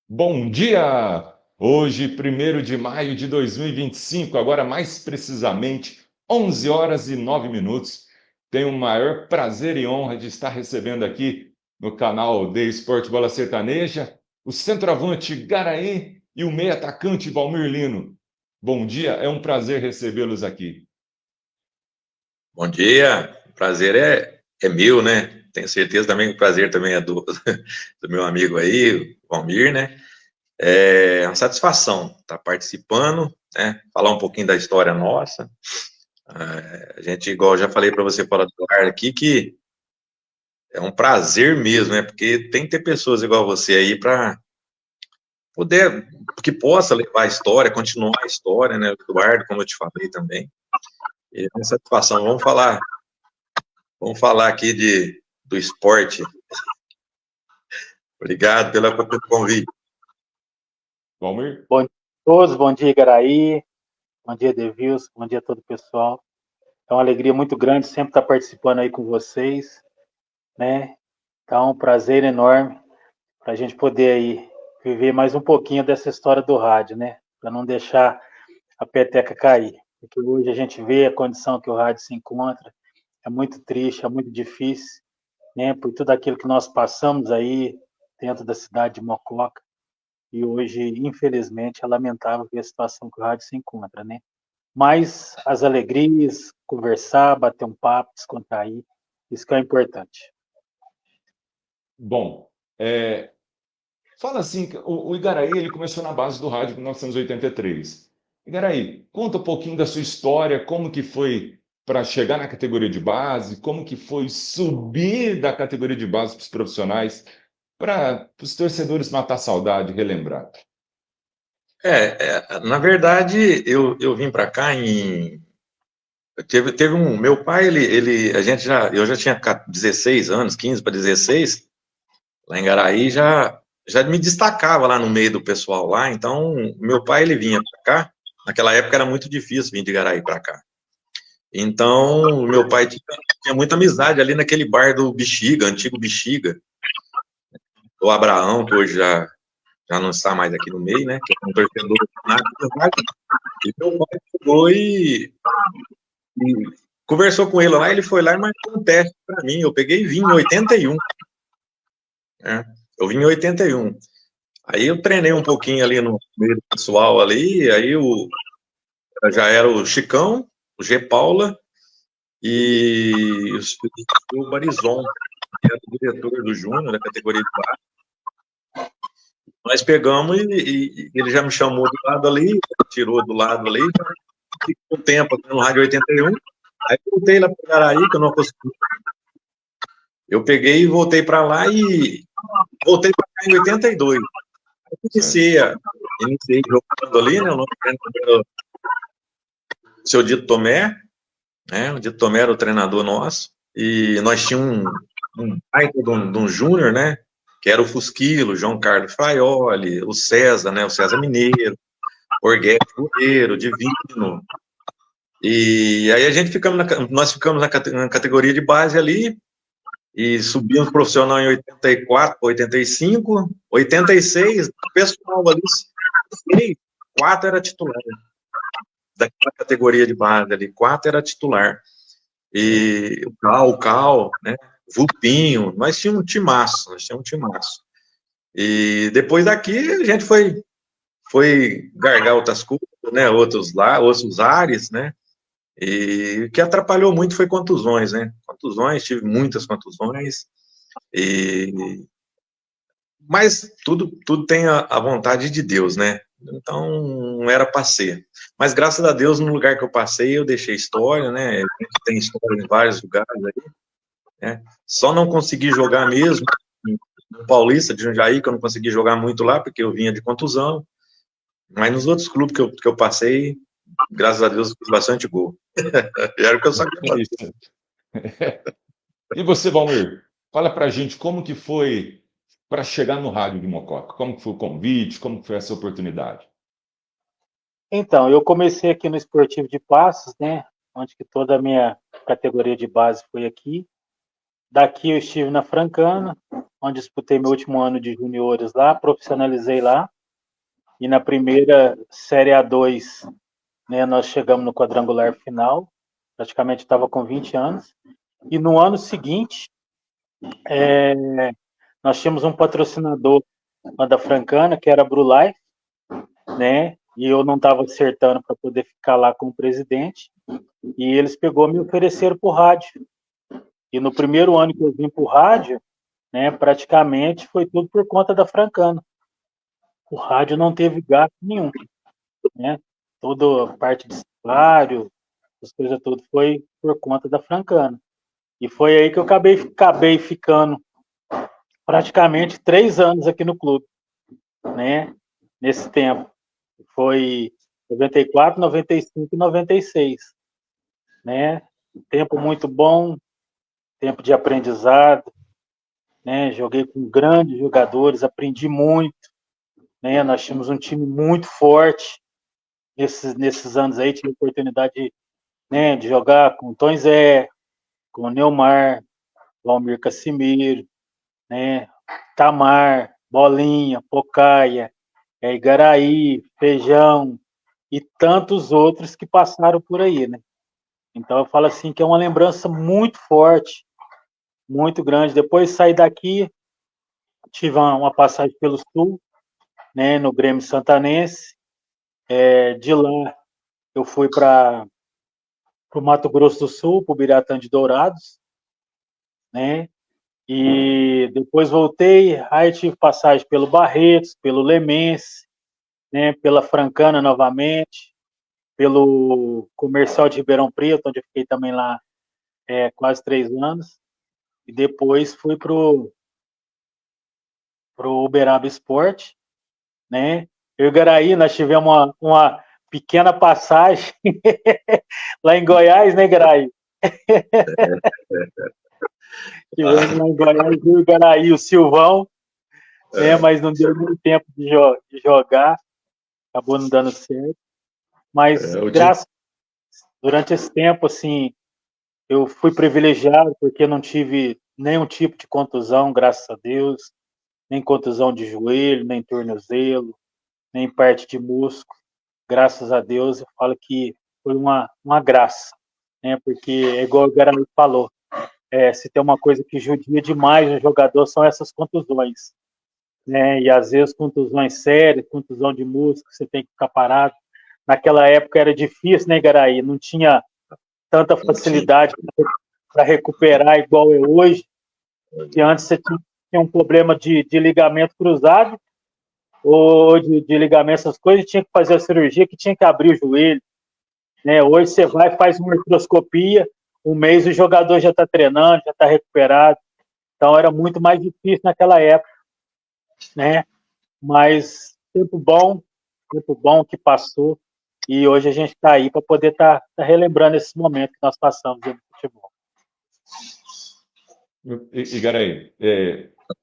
Bom dia! Hoje, 1º de maio de 2025, agora mais precisamente 11 horas e 9 minutos. Tenho o maior prazer e honra de estar recebendo aqui no canal de Esporte Bola Sertaneja o centroavante Garaí e o meio atacante Valmir Lino. Bom dia, é um prazer recebê-los aqui. Bom dia, o prazer é meu, né? Tenho certeza também que o prazer também é do meu amigo aí, o Valmir, né? É uma satisfação estar participando, né? Falar um pouquinho da história nossa. A gente, igual eu já falei para você fora do ar aqui, que é um prazer mesmo, né? Porque tem que ter pessoas igual você aí para poder, que possa levar a história, continuar a história, né? O Eduardo, como eu te falei também. E é uma satisfação. Vamos falar aqui do esporte. Obrigado pelo convite. Valmir? Bom dia a todos, bom dia, Garaí, bom dia, Devilson, bom dia a todo o pessoal. É uma alegria muito grande sempre estar participando aí com vocês, né? Tá um prazer enorme para a gente poder aí viver mais um pouquinho dessa história do rádio, né? Para não deixar a peteca cair. Porque hoje a gente vê a condição que o rádio se encontra, é muito triste, é muito difícil, né? Por tudo aquilo que nós passamos aí dentro da cidade de Mococa. E hoje, infelizmente, é lamentável ver a situação que o rádio se encontra, né? Mas as alegrias, conversar, bater um papo, descontrair, isso que é importante. Bom, fala assim, o Igaraí ele começou na base do rádio em 1983. Igaraí, conta um pouquinho da sua história, como que foi para chegar na categoria de base, como que foi subir da categoria de base para os profissionais, para os torcedores matar a saudade e relembrar. Na verdade, eu vim para cá teve meu pai, eu já tinha 16 anos, 15 para 16, lá em Garaí, já me destacava lá no meio do pessoal lá, então meu pai, ele vinha para cá, naquela época era muito difícil vir de Garaí para cá. Então, meu pai tinha muita amizade ali naquele bar do Bexiga, antigo Bexiga, do Abraão, que hoje já não está mais aqui no meio, né? Que é um torcedor fanático. E meu pai chegou e conversou com ele lá, ele foi lá e marcou um teste para mim. Eu peguei e vim em 81, né? Eu vim em 81. Aí eu treinei um pouquinho ali no meio do pessoal ali, já era o Chicão, o G. Paula e o Barizon, que era o diretor do Júnior, da categoria de base. Nós pegamos e ele já me chamou do lado ali, tirou do lado ali, ficou um tempo aqui no Rádio 81. Aí voltei lá para Garaí, que eu não consegui. Eu peguei e voltei para lá e voltei para cá em 82. Aí iniciei jogando ali, né? O nome era o seu Dito Tomé, né? O Dito Tomé era o treinador nosso. E nós tínhamos um baita de um júnior, né? Que era o Fusquilo, o João Carlos Fraioli, o César, né? O César Mineiro, Orguete Correiro, Divino. E aí nós ficamos na categoria de base ali e subimos profissional em 84, 85, 86, o pessoal ali, 6, 4 era titular. Daquela categoria de base ali, 4 era titular. E o Cal, né? Vulpinho, nós tínhamos um timaço. E depois daqui a gente foi gargar outras coisas, né? Outros ares, né? E o que atrapalhou muito foi contusões, né? Tive muitas contusões. Mas tudo tem a vontade de Deus, né? Então, não era para ser. Mas graças a Deus, no lugar que eu passei, eu deixei história, né? A gente tem história em vários lugares aí, né? Só não consegui jogar mesmo no Paulista de Jundiaí, que eu não consegui jogar muito lá, porque eu vinha de contusão. Mas nos outros clubes que eu passei, graças a Deus, fiz bastante gol. Era o que eu sabia É fazer. isso. E você, Valmir, fala pra gente como que foi para chegar no rádio de Mococa? Como que foi o convite? Como que foi essa oportunidade? Então, eu comecei aqui no Esportivo de Passos, né? Onde que toda a minha categoria de base foi aqui. Daqui eu estive na Francana, onde disputei meu último ano de juniores lá, profissionalizei lá. E na primeira Série A2, né, nós chegamos no quadrangular final, praticamente estava com 20 anos. E no ano seguinte, nós tínhamos um patrocinador lá da Francana, que era a Brulife, né? E eu não estava acertando para poder ficar lá com o presidente. E eles me ofereceram para o rádio. E no primeiro ano que eu vim para o rádio, né, praticamente foi tudo por conta da Francana. O rádio não teve gasto nenhum, né? Toda a parte de salário, as coisas tudo foi por conta da Francana. E foi aí que eu acabei ficando praticamente 3 anos aqui no clube, né? Nesse tempo. Foi 94, 95 e 96, né? Tempo muito bom, tempo de aprendizado, né? Joguei com grandes jogadores, aprendi muito, né? Nós tínhamos um time muito forte nesses anos aí, tive a oportunidade, né, de jogar com o Tom Zé, com o Neumar, Valmir Cassimiro, né? Tamar, Bolinha, Pocaia, Igaraí, Feijão e tantos outros que passaram por aí, né? Então eu falo assim que é uma lembrança muito forte, muito grande. Depois saí daqui, tive uma passagem pelo Sul, né, no Grêmio Santanense. De lá eu fui para o Mato Grosso do Sul, para o Biratã de Dourados, né? E depois voltei, aí tive passagem pelo Barretos, pelo Lemense, né, pela Francana novamente, pelo Comercial de Ribeirão Preto, onde eu fiquei também lá quase 3 anos, e depois fui pro Uberaba Esporte, né? Eu e o Garaí, nós tivemos uma pequena passagem lá em Goiás, né, Garaí? Tivemos lá em Goiás, eu e o Garaí, o Silvão, né? Mas não deu muito tempo de jogar, acabou não dando certo. Mas durante esse tempo, assim, eu fui privilegiado porque não tive nenhum tipo de contusão, graças a Deus, nem contusão de joelho, nem tornozelo, nem parte de músculo. Graças a Deus, eu falo que foi uma graça, né? Porque é igual o Guarani falou, se tem uma coisa que judia demais o jogador são essas contusões, né? E às vezes contusões sérias, contusão de músculo, você tem que ficar parado. Naquela época era difícil, né, Garaí? Não tinha tanta facilidade para recuperar igual é hoje. E antes você tinha um problema de ligamento cruzado ou de ligamento, essas coisas, tinha que fazer a cirurgia, que tinha que abrir o joelho, né? Hoje você vai, faz uma artroscopia, um mês o jogador já está treinando, já está recuperado. Então era muito mais difícil naquela época, né? Mas tempo bom que passou, e hoje a gente está aí para poder estar relembrando esse momento que nós passamos no futebol. E Garaí,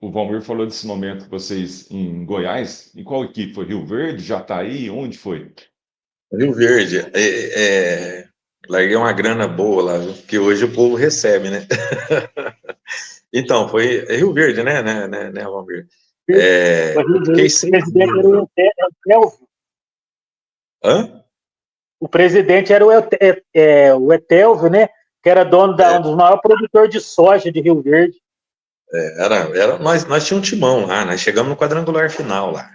o Valmir falou desse momento vocês em Goiás. E qual equipe foi? Rio Verde, Jataí? Onde foi? Rio Verde. Larguei uma grana boa lá, que hoje o povo recebe, né? Então, foi Rio Verde, né, Valmir? O presidente era o Etelvio. Hã? O presidente era o Etelvio, né? Que era dono um dos maiores produtores de soja de Rio Verde. Nós tínhamos um timão lá, nós chegamos no quadrangular final lá.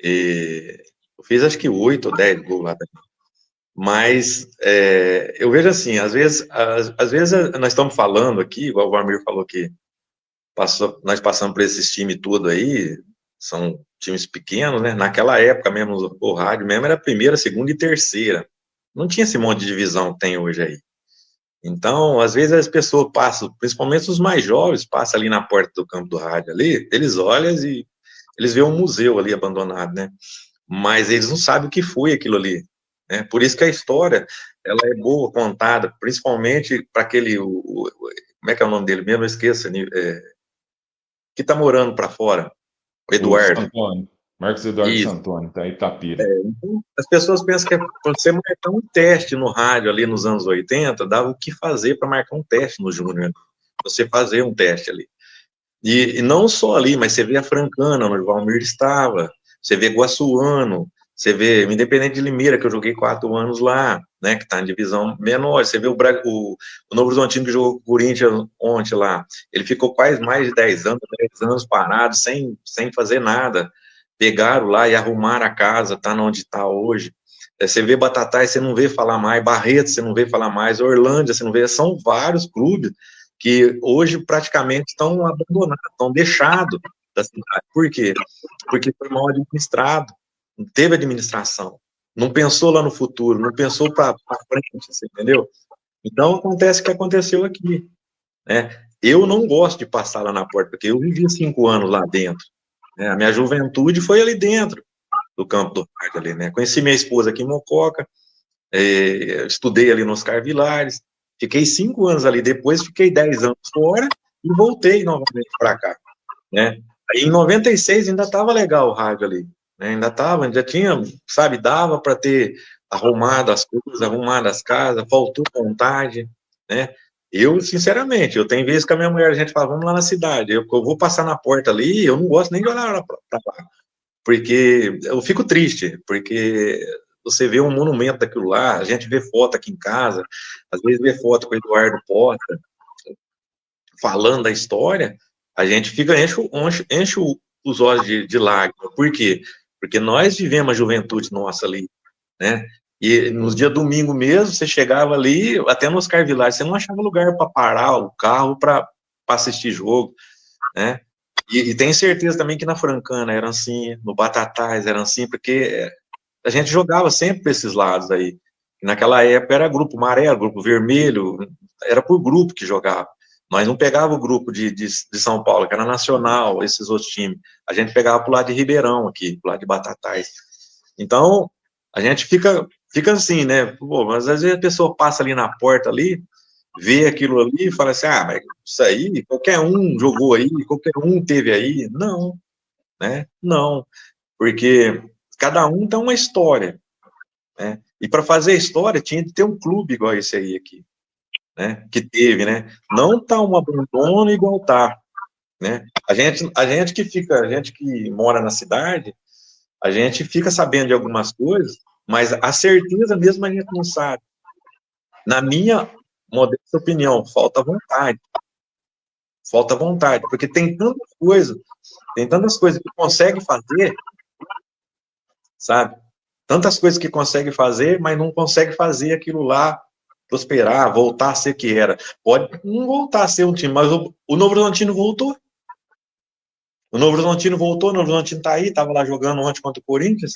E eu fiz acho que 8 ou 10 gols lá também. Mas eu vejo assim, às vezes nós estamos falando aqui, igual o Valmir falou que nós passamos por esses times tudo aí, são times pequenos, né? Naquela época mesmo, o rádio mesmo era primeira, segunda e terceira. Não tinha esse monte de divisão que tem hoje aí. Então, às vezes as pessoas passam, principalmente os mais jovens, passam ali na porta do campo do rádio ali, eles olham e eles veem um museu ali abandonado, né? Mas eles não sabem o que foi aquilo ali, né? Por isso que a história, ela é boa contada, principalmente para aquele, como é que é o nome dele mesmo? Eu esqueço, que tá morando para fora, o Eduardo. Santoni. Marcos Eduardo Santoni, tá em Itapira. Então, as pessoas pensam que você marcar um teste no rádio ali nos anos 80, dava o que fazer para marcar um teste no Júnior. você fazer um teste ali. E não só ali, mas você vê a Francana, onde o Valmir estava, você vê Guaçuano, você vê o Independente de Limeira, que eu joguei 4 anos lá, né, que está em divisão menor, você vê o Novo Horizontino que jogou com o Corinthians ontem lá, ele ficou quase mais de 10 anos parado, sem fazer nada, pegaram lá e arrumaram a casa, tá onde está hoje. Você vê Batatais, você não vê falar mais, Barretos, você não vê falar mais, Orlândia, você não vê, são vários clubes que hoje praticamente estão abandonados, estão deixados da cidade. Por quê? Porque foi mal administrado, não teve administração, não pensou lá no futuro, não pensou para frente, você entendeu? Então acontece o que aconteceu aqui, né? Eu não gosto de passar lá na porta, porque eu vivi 5 anos lá dentro, né? A minha juventude foi ali dentro do campo do Parque ali, né? Conheci minha esposa aqui em Mococa, estudei ali no Oscar Vilares, fiquei 5 anos ali, depois fiquei 10 anos fora e voltei novamente para cá, né? Aí em 96 ainda estava legal o rádio ali, né? Ainda tinha, sabe, dava para ter arrumado as coisas, arrumado as casas, faltou vontade, né? Eu, sinceramente, eu tenho vezes que a minha mulher, a gente fala, vamos lá na cidade, eu vou passar na porta ali, eu não gosto nem de olhar para lá, porque eu fico triste, porque você vê um monumento daquilo lá, a gente vê foto aqui em casa, às vezes vê foto com o Eduardo Porta, falando da história, a gente fica, enche os olhos de lágrimas. Por quê? Porque nós vivemos a juventude nossa ali, né? E nos dias domingo mesmo, você chegava ali, até nos Oscar Vilares, você não achava lugar para parar o carro para assistir jogo, né? E tenho certeza também que na Francana era assim, no Batatais era assim, porque a gente jogava sempre para esses lados aí. Naquela época era grupo amarelo, grupo vermelho, era por grupo que jogava. Nós não pegava o grupo de São Paulo, que era nacional, esses outros times. A gente pegava pro lado de Ribeirão aqui, pro lado de Batatais. Então, a gente fica assim, né? Pô, mas às vezes a pessoa passa ali na porta ali, vê aquilo ali e fala assim, mas isso aí, qualquer um jogou aí, qualquer um teve aí. Não, né? Não, porque cada um tem uma história, né? E para fazer a história tinha que ter um clube igual esse aí aqui, né? Que teve, né? Não tá um abandono igual tá, né? A gente que mora na cidade, a gente fica sabendo de algumas coisas, mas a certeza mesmo a gente não sabe. Na minha modesta opinião, falta vontade, porque tem tantas coisas que consegue fazer, sabe? Tantas coisas que consegue fazer, mas não consegue fazer aquilo lá prosperar, voltar a ser o que era. Pode não voltar a ser um time, mas o Novo Horizontino voltou. O Novo Horizontino voltou, o Novo Horizontino tá aí, estava lá jogando ontem contra o Corinthians,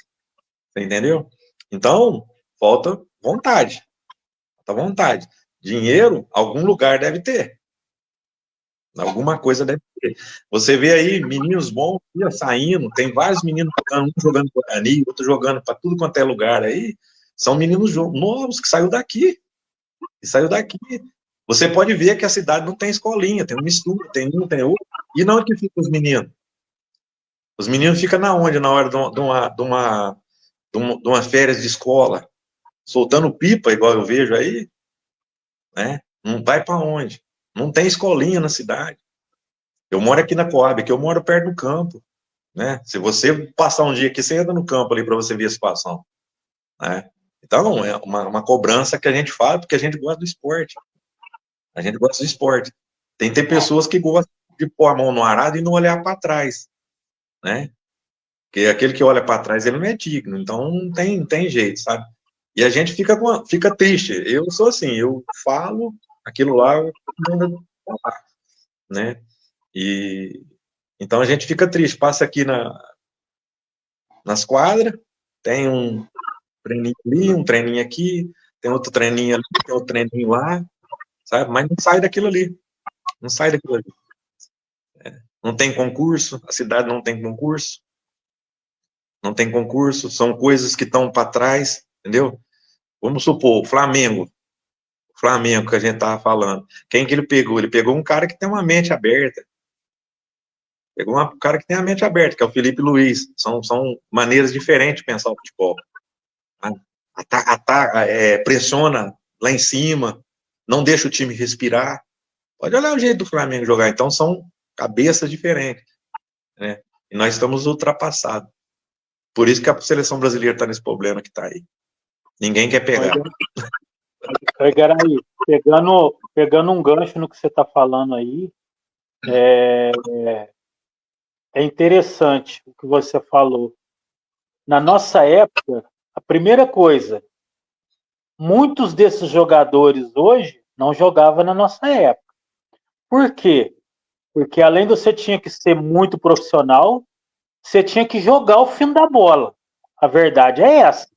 você entendeu? Então, falta vontade. Falta vontade. Dinheiro, algum lugar deve ter. Alguma coisa deve ter. Você vê aí meninos bons saindo, tem vários meninos jogando, um jogando Guarani, outro jogando para tudo quanto é lugar aí. São meninos novos que saiu daqui. E saiu daqui. Você pode ver que a cidade não tem escolinha, tem uma mistura, tem um, tem outro. E não é que ficam os meninos. Os meninos ficam na onde? Na hora de uma férias de escola, soltando pipa, igual eu vejo aí, né? Não vai para onde? Não tem escolinha na cidade. Eu moro aqui na Coab, que eu moro perto do campo, né? Se você passar um dia aqui, você entra no campo ali para você ver a situação, né? Então, é uma cobrança que a gente faz porque a gente gosta do esporte. A gente gosta do esporte. Tem pessoas que gostam de pôr a mão no arado e não olhar para trás, né? Porque aquele que olha para trás, ele não é digno. Então, não tem jeito, sabe? E a gente fica triste. Eu sou assim, eu falo aquilo lá, eu mando falar, né? E então a gente fica triste. Passa aqui nas quadras, tem um treininho ali, um treininho aqui, tem outro treininho ali, tem outro treininho lá, sabe? Mas não sai daquilo ali. Não sai daquilo ali. Não tem concurso, a cidade não tem concurso. Não tem concurso, são coisas que estão para trás, entendeu? Vamos supor, o Flamengo que a gente estava falando. Quem que ele pegou? Ele pegou um cara que tem uma mente aberta. Pegou um cara que tem a mente aberta, que é o Felipe Luiz. São maneiras diferentes de pensar o futebol. Pressiona lá em cima, não deixa o time respirar, Pode olhar o jeito do Flamengo jogar, então são cabeças diferentes, né? E nós estamos ultrapassados. Por isso que a seleção brasileira está nesse problema que está aí. Ninguém quer pegar. Aí, pegando um gancho no que você está falando aí, é interessante o que você falou. Na nossa época, a primeira coisa, muitos desses jogadores hoje não jogavam na nossa época. Por quê? Porque além de você tinha que ser muito profissional, você tinha que jogar o fim da bola. A verdade é essa.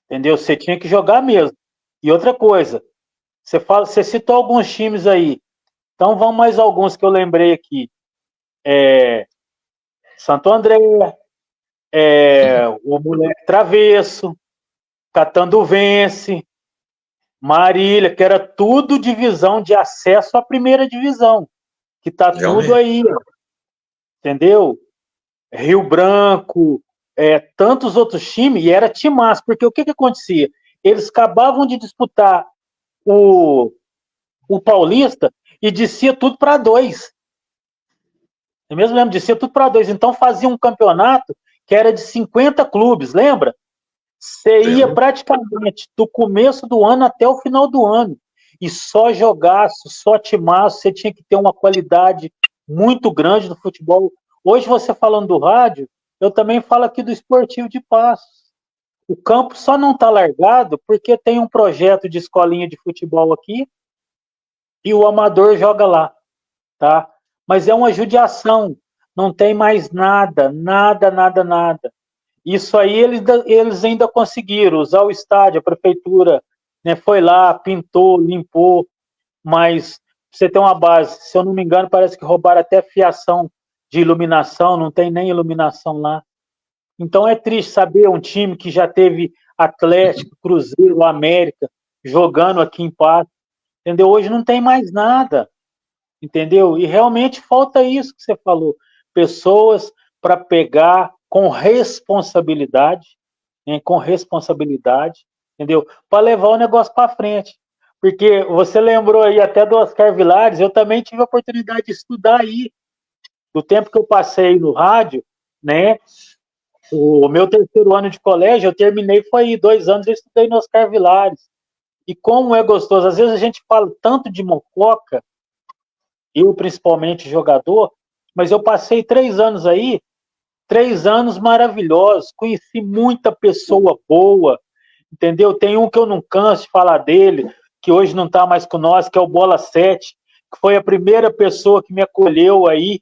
Entendeu? Você tinha que jogar mesmo. E outra coisa, você citou alguns times aí. Então vamos mais alguns que eu lembrei aqui. Santo André, o Moleque Travesso, Catanduvense, Marília, que era tudo divisão de acesso à primeira divisão. Que tá tudo aí, entendeu? Rio Branco, tantos outros times, e era timaço, porque o que acontecia? Eles acabavam de disputar o Paulista e descia tudo para 2. Eu mesmo lembro, descia tudo para 2. Então fazia um campeonato que era de 50 clubes, lembra? Você ia praticamente do começo do ano até o final do ano. E só jogaço, só timaço, você tinha que ter uma qualidade muito grande no futebol. Hoje, você falando do rádio, eu também falo aqui do Esportivo de Passos. O campo só não está largado porque tem um projeto de escolinha de futebol aqui e o amador joga lá, tá? Mas é uma judiação, não tem mais nada, nada, nada, nada. Isso aí eles ainda conseguiram usar o estádio, a prefeitura, né, foi lá, pintou, limpou, mas você tem uma base, se eu não me engano, parece que roubaram até fiação de iluminação, não tem nem iluminação lá. Então é triste saber um time que já teve Atlético, Cruzeiro, América, jogando aqui em Patos, entendeu? Hoje não tem mais nada, entendeu? E realmente falta isso que você falou, pessoas para pegar com responsabilidade, né, entendeu? Para levar o negócio para frente. Porque você lembrou aí até do Oscar Vilares, eu também tive a oportunidade de estudar aí, do tempo que eu passei no rádio, né? O meu terceiro ano de colégio, eu terminei, foi aí, 2 anos, eu estudei no Oscar Vilares. E como é gostoso, às vezes a gente fala tanto de Mococa, eu principalmente jogador, mas eu passei 3 anos aí, 3 anos maravilhosos, conheci muita pessoa boa, entendeu? Tem um que eu não canso de falar dele, que hoje não está mais com nós, que é o Bola 7, que foi a primeira pessoa que me acolheu aí,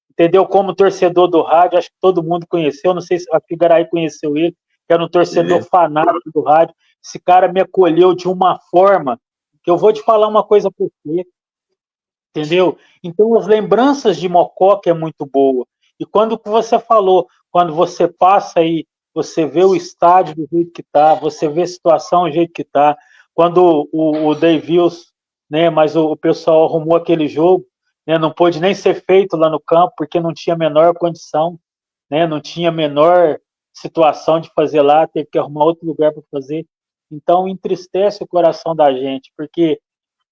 entendeu? Como torcedor do rádio, acho que todo mundo conheceu, não sei se a Figaraí conheceu ele, que era um torcedor fanático do rádio. Esse cara me acolheu de uma forma que eu vou te falar uma coisa por você, entendeu? Então, as lembranças de Mococa é muito boa. E quando você falou, quando você passa aí, você vê o estádio do jeito que está, você vê a situação do jeito que está. Quando o Davies, né, mas o pessoal arrumou aquele jogo, né, não pôde nem ser feito lá no campo, porque não tinha a menor condição, né, não tinha a menor situação de fazer lá, teve que arrumar outro lugar para fazer. Então, entristece o coração da gente, porque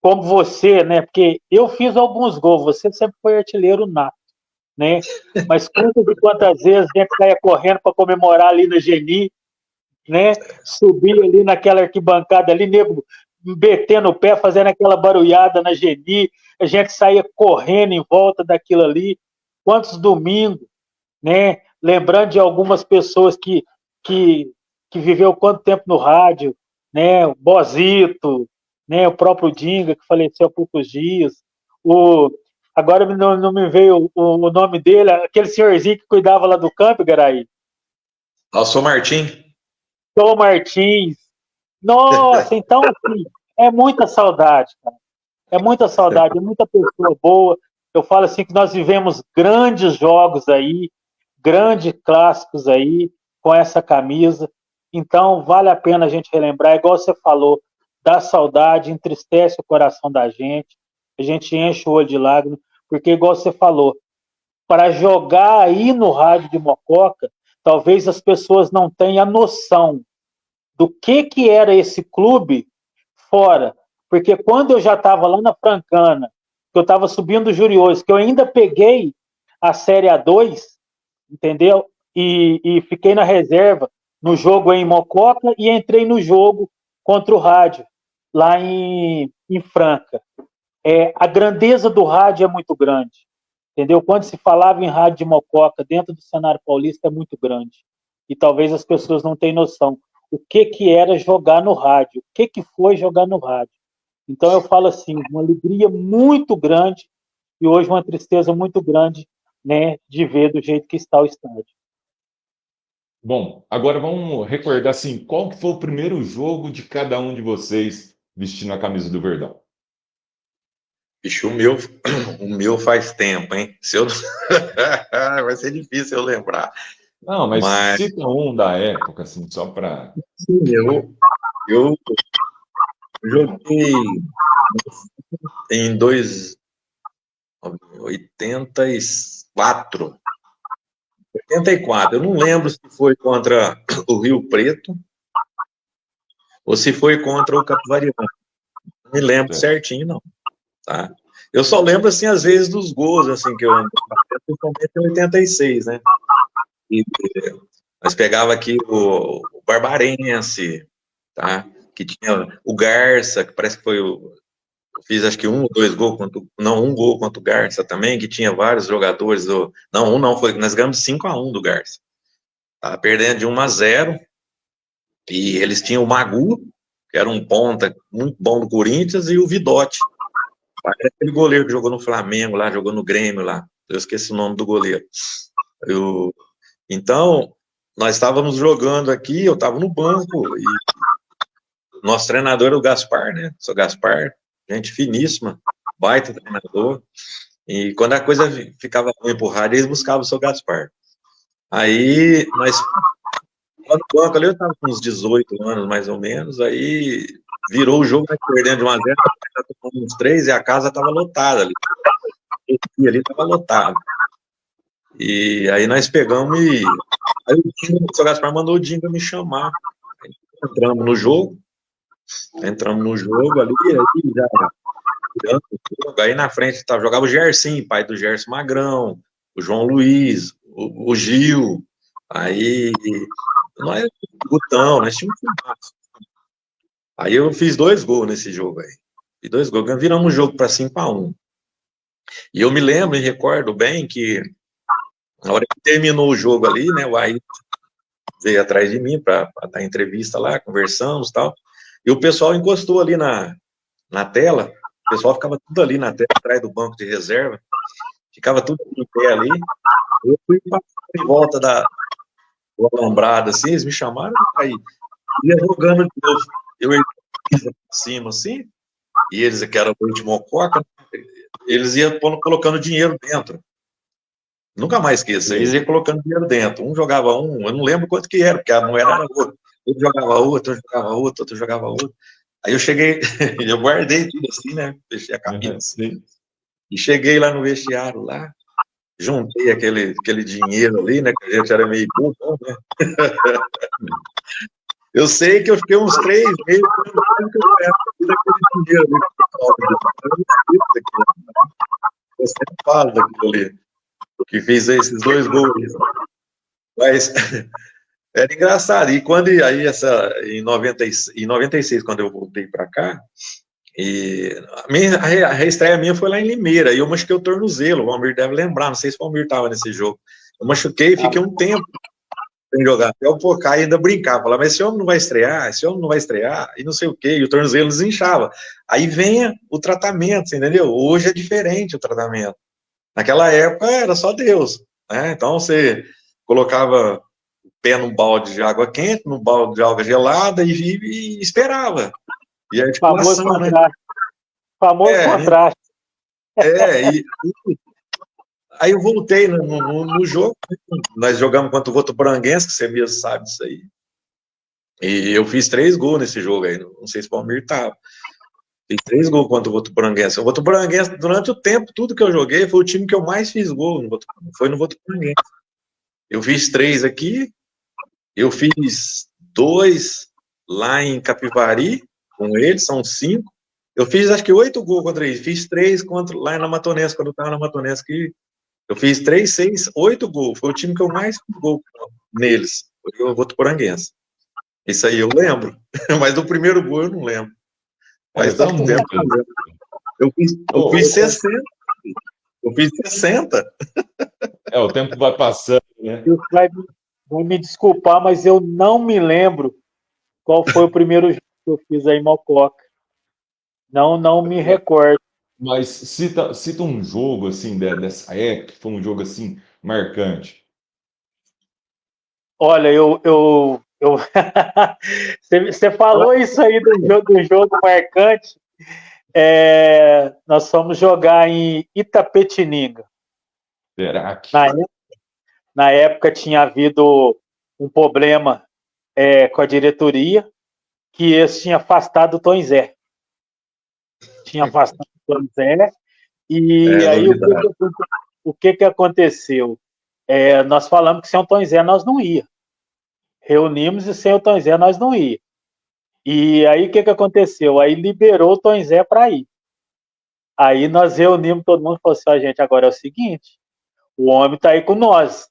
como você, né? Porque eu fiz alguns gols, você sempre foi artilheiro nato, né? Mas quantas vezes a gente saia correndo para comemorar ali na Geni, né? Subir ali naquela arquibancada ali, nego metendo o pé, fazendo aquela barulhada na Geni, a gente saía correndo em volta daquilo ali. Quantos domingos, né? Lembrando de algumas pessoas que, que viveu quanto tempo no rádio, né? O Bozito, né? O próprio Dinga, que faleceu há poucos dias. Agora não me veio o nome dele, aquele senhorzinho que cuidava lá do campo, Garaí. Alson Martins. Tom Martins. Nossa, então, assim, é muita saudade, cara. É muita saudade, é muita pessoa boa. Eu falo assim que nós vivemos grandes jogos aí, grandes clássicos aí, com essa camisa. Então, vale a pena a gente relembrar, igual você falou, dá saudade, entristece o coração da gente, a gente enche o olho de lágrimas, porque, igual você falou, para jogar aí no rádio de Mococa, talvez as pessoas não tenham a noção do que era esse clube fora. Porque quando eu já estava lá na Francana, que eu estava subindo o Jurioso, que eu ainda peguei a Série A2, entendeu? E fiquei na reserva no jogo em Mococa e entrei no jogo contra o Rádio, lá em Franca. A grandeza do rádio é muito grande, entendeu? Quando se falava em rádio de Mococa dentro do cenário paulista é muito grande. E talvez as pessoas não tenham noção o que era jogar no rádio, o que foi jogar no rádio. Então eu falo assim, uma alegria muito grande e hoje uma tristeza muito grande, né, de ver do jeito que está o estádio. Bom, agora vamos recordar assim, qual que foi o primeiro jogo de cada um de vocês vestindo a camisa do Verdão? Bicho, o meu faz tempo, hein? Se eu... Vai ser difícil eu lembrar. Não, mas Mas cita um da época, assim, só para... sim, eu joguei em 84. 84. Eu não lembro se foi contra o Rio Preto ou se foi contra o Capivari. Não me lembro certinho, não. Tá? Eu só lembro, assim, às vezes, dos gols, assim, que eu ando, principalmente em 86, né? E nós pegava aqui o Barbarense, tá? Que tinha o Garça, que parece que foi o... Fiz acho que um ou dois gols, não, um gol contra o Garça também, que tinha vários jogadores do... Não, um não, foi, nós ganhamos 5-1 do Garça. Tava perdendo de 1-0, e eles tinham o Magu, que era um ponta muito bom do Corinthians, e o Vidotti. Parece aquele goleiro que jogou no Flamengo lá, jogou no Grêmio lá. Eu esqueci o nome do goleiro. Então, nós estávamos jogando aqui, eu estava no banco, e nosso treinador era o Gaspar, né? Sou Gaspar, gente finíssima, baita treinador. E quando a coisa ficava ruim pro rádio, eles buscavam o seu Gaspar. Aí, nós, lá no banco ali, eu estava com uns 18 anos, mais ou menos, aí virou o jogo, nós perdendo de 1-0, uns 3, e a casa estava lotada ali. E ali estava lotado. E aí nós pegamos e... Aí o seu Gaspar mandou o Dinga me chamar. Aí entramos no jogo ali, aí já... Aí na frente jogava o Gersim, pai do Gerson Magrão, o João Luiz, o Gil, aí nós, Gutão, nós tínhamos um filmaço. Aí eu fiz 2 gols nesse jogo aí. Fiz 2 gols, viramos o jogo para 5-1. E eu me lembro e recordo bem que na hora que terminou o jogo ali, né, o Ayrton veio atrás de mim para dar entrevista lá, conversamos e tal, e o pessoal encostou ali na tela, o pessoal ficava tudo ali na tela, atrás do banco de reserva, ficava tudo em pé ali, eu fui em volta do alambrado, assim, eles me chamaram, aí, ia jogando de novo, eu ia pra cima, assim, e eles, que era o último Mococa, eles iam colocando dinheiro dentro. Nunca mais esqueço, eles iam colocando dinheiro dentro. Um jogava um, eu não lembro quanto que era, porque a moeda era outra. Outro jogava outro, outro jogava outro, outro jogava outro. Aí eu cheguei, eu guardei tudo assim, né? Fechei a camisa assim. E cheguei lá no vestiário, lá, juntei aquele dinheiro ali, né? Que a gente era meio bobo, né? Eu sei que eu fiquei uns 3 meses daquele dinheiro ali. Eu sempre falo daquilo ali, que fiz esses 2 gols. Mas era engraçado. E quando aí em 96, quando eu voltei para cá, e a reestreia minha foi lá em Limeira, e eu machuquei o tornozelo, o Valmir deve lembrar, não sei se o Valmir estava nesse jogo. Eu machuquei e fiquei um tempo sem jogar. Até o Pocá ainda brincava, falava, mas esse homem não vai estrear, esse homem não vai estrear, e não sei o quê, e o tornozelo desinchava. Aí vem o tratamento, você entendeu? Hoje é diferente o tratamento. Naquela época era só Deus, né? Então você colocava o pé num balde de água quente, num balde de água gelada e esperava. E a articulação, famoso né? Famoso contraste. Aí eu voltei no jogo, nós jogamos contra o Votuporanguense, que você mesmo sabe disso aí. E eu fiz 3 gols nesse jogo aí, não sei se o Palmeiras estava. Fiz 3 gols contra o Votuporanguense. O Votuporanguense, durante o tempo, tudo que eu joguei, foi o time que eu mais fiz gol, foi no Votuporanguense. Eu fiz 3 aqui, eu fiz 2 lá em Capivari, com eles, são 5, Eu fiz acho que 8 gols contra eles. Fiz 3 lá na Matonense, quando eu estava na Matonense, que eu fiz 3, 6, 8 gols. Foi o time que eu mais fiz gol neles. Foi o Votuporanguense. Isso aí eu lembro. Mas do primeiro gol eu não lembro. Faz São tanto tempo. muitos. Eu fiz 60. Eu fiz 60. O tempo vai passando, né? Deus vai me desculpar, mas eu não me lembro qual foi o primeiro jogo que eu fiz aí em Mococa. Não me recordo. Mas cita um jogo assim dessa época, que foi um jogo assim marcante. Olha, você falou isso aí do jogo marcante. Nós fomos jogar em Itapetininga. Será que? Na época tinha havido um problema com a diretoria, que eles tinham afastado o Tom Zé. Tinha afastado o Tom Zé. E aí o que aconteceu? Nós falamos que sem o Tom Zé nós não ia. Reunimos e sem o Tom Zé nós não ia. E aí o que aconteceu? Aí liberou o Tom Zé para ir. Aí nós reunimos todo mundo e falou assim, gente, agora é o seguinte, o homem está aí com nós.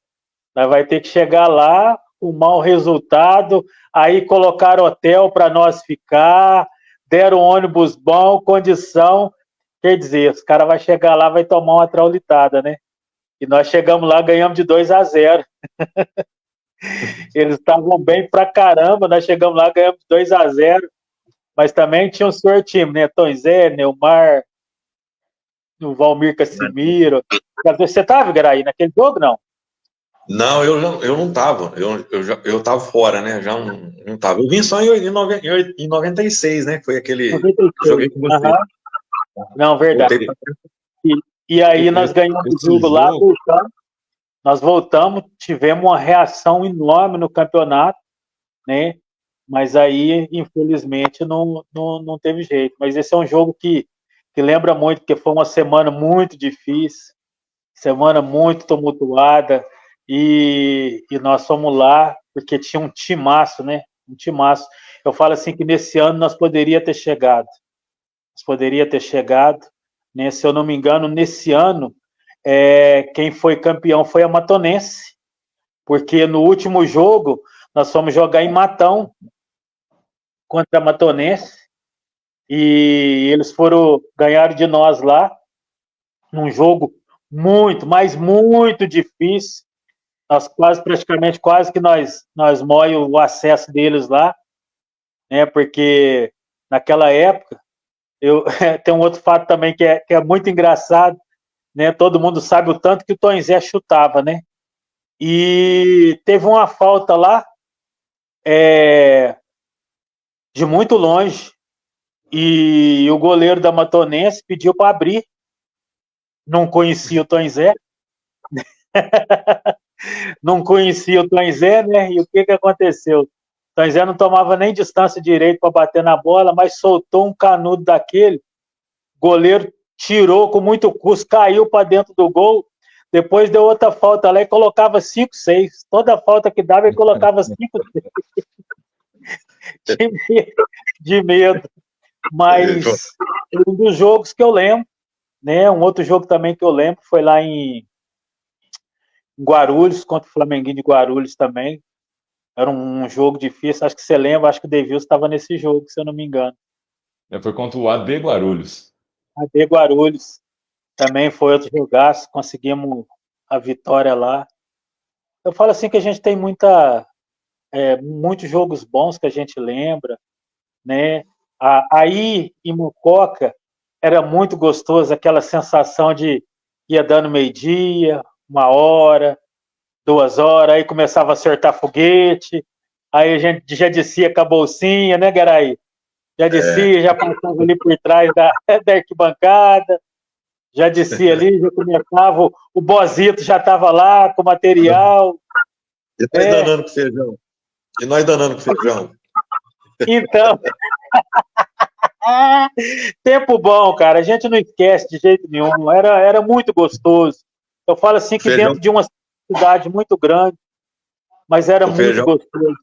Nós vai ter que chegar lá, um mau resultado, aí colocaram hotel para nós ficar, deram ônibus bom, condição. Quer dizer, os caras vão chegar lá, vai tomar uma traulitada, né? E nós chegamos lá, ganhamos de 2-0. Eles estavam bem pra caramba, nós chegamos lá, ganhamos de 2-0. Mas também tinha um senhor time, né? Tom Zé, Neumar, o Valmir Casimiro. Você estava, Garaí, naquele jogo, não? Não, eu não estava. Eu estava fora, né? Já não estava. Eu vim só em 96, né? Foi aquele 96. Que eu joguei com você. Não, verdade. E aí nós ganhamos o jogo lá, nós voltamos, tivemos uma reação enorme no campeonato, né? Mas aí, infelizmente, não teve jeito. Mas esse é um jogo que lembra muito, porque foi uma semana muito difícil, semana muito tumultuada, e nós fomos lá porque tinha um timaço, né? Um timaço. Eu falo assim que nesse ano nós poderia ter chegado. Né? Se eu não me engano, nesse ano, quem foi campeão foi a Matonense, porque no último jogo nós fomos jogar em Matão contra a Matonense e eles ganharam de nós lá num jogo muito, mas muito difícil. Nós praticamente quase que nós moe o acesso deles lá, né? Porque naquela época tem um outro fato também que é muito engraçado, né? Todo mundo sabe o tanto que o Tom Zé chutava, né? E teve uma falta lá de muito longe e o goleiro da Matonense pediu para abrir. Não conhecia o Tom Zé. Não conhecia o Tom Zé, né? E o que aconteceu? O Tom Zé não tomava nem distância direito para bater na bola, mas soltou um canudo daquele. O goleiro tirou com muito custo, caiu para dentro do gol. Depois deu outra falta lá e colocava 5-6. Toda falta que dava, ele colocava 5-6. De medo. Mas um dos jogos que eu lembro, né? Um outro jogo também que eu lembro foi lá em Guarulhos, contra o Flamenguinho de Guarulhos também. Era um jogo difícil, acho que você lembra, acho que o Devilson estava nesse jogo, se eu não me engano. Foi contra o AD Guarulhos. AD Guarulhos também foi outro jogaço, conseguimos a vitória lá. Eu falo assim que a gente tem muitos jogos bons que a gente lembra, né? Aí em Mococa era muito gostoso aquela sensação de ia dando meio-dia, 1 hora, 2 horas, aí começava a acertar foguete, aí a gente já descia com a bolsinha, né, Garaí? Já descia, já passava ali por trás da arquibancada, já descia ali, já começava, o Bozito já estava lá com material. E nós danando com feijão. Então, tempo bom, cara, a gente não esquece de jeito nenhum, era muito gostoso. Eu falo assim que dentro de uma cidade muito grande, mas era muito gostoso.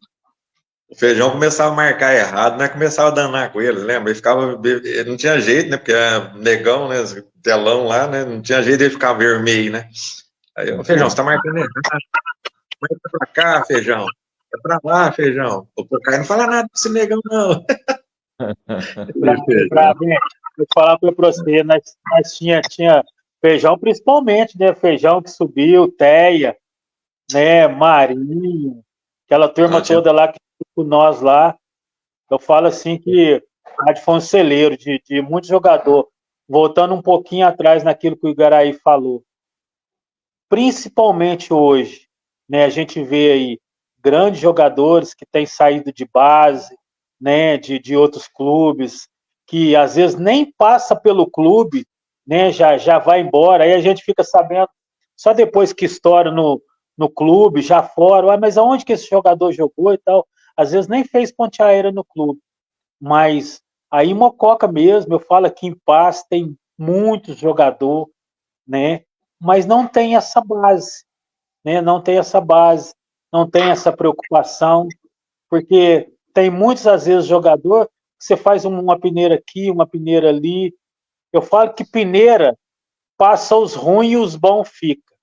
O Feijão começava a marcar errado, né? Começava a danar com ele, lembra? Ele ficava. Ele não tinha jeito, né? Porque era negão, né? Telão lá, né? Não tinha jeito de ele ficar vermelho, né? Aí, ô, Feijão, você tá marcando errado. Marca pra cá, Feijão. É pra lá, Feijão. O cara não fala nada desse negão, não. Vou falar para você, nós tinha Feijão principalmente, né? Feijão que subiu, Teia, né? Marinho, aquela turma Não, tinha... toda lá que com nós lá. Eu falo assim que o rádio foi um celeiro de muito jogador. Voltando um pouquinho atrás naquilo que o Igaraí falou. Principalmente hoje, né? A gente vê aí grandes jogadores que têm saído de base, né? De outros clubes, que às vezes nem passa pelo clube, né? Já vai embora. Aí a gente fica sabendo só depois que estoura no clube, já fora. Ué, mas aonde que esse jogador jogou e tal? Às vezes nem fez ponte aérea no clube. Mas aí Mococa mesmo, eu falo aqui em Paz, tem muitos jogadores, né? Mas não tem essa base, né? Não tem essa base, não tem essa preocupação, porque tem muitos, às vezes, jogador que você faz uma peneira aqui, uma peneira ali. Eu falo que peneira passa os ruins e os bons ficam,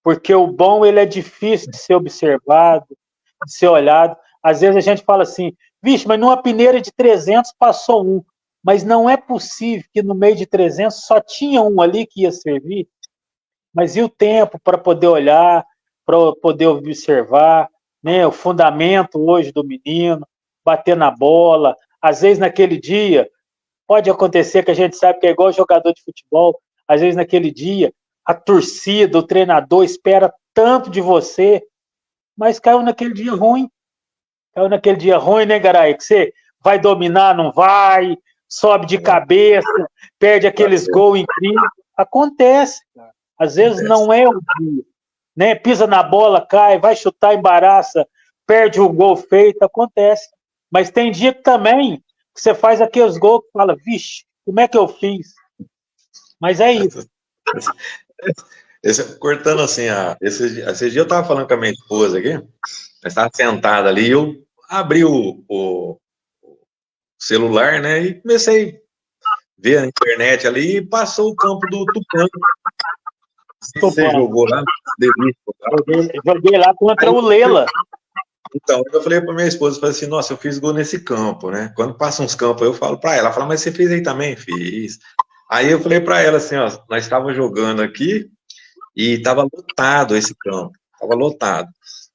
porque o bom ele é difícil de ser observado, de ser olhado. Às vezes a gente fala assim, vixe, mas numa peneira de 300 passou um, mas não é possível que no meio de 300 só tinha um ali que ia servir. Mas e o tempo para poder olhar, para poder observar, né? O fundamento hoje do menino, bater na bola. Às vezes naquele dia, pode acontecer que a gente sabe que é igual jogador de futebol, às vezes naquele dia, a torcida, o treinador espera tanto de você, mas caiu naquele dia ruim. Caiu naquele dia ruim, né, Garay? Que você vai dominar, não vai, sobe de cabeça, perde aqueles gols incríveis. Acontece, cara. Às vezes não é o dia, né? Pisa na bola, cai, vai chutar, embaraça, perde o gol feito, acontece. Mas tem dia que também você faz aqueles gols que fala, vixe, como é que eu fiz? Mas é isso. Cortando assim, esse dia eu tava falando com a minha esposa aqui, nós estava sentada ali, eu abri o celular, né, e comecei a ver na internet ali, e passou o campo do Tucano. Você jogou lá? Joguei lá contra o Lela. Então, eu falei para minha esposa, falei assim, nossa, eu fiz gol nesse campo, né? Quando passa uns campos, eu falo para ela, fala, mas você fez aí também? Fiz. Aí eu falei para ela assim, ó, nós estávamos jogando aqui e estava lotado esse campo, estava lotado.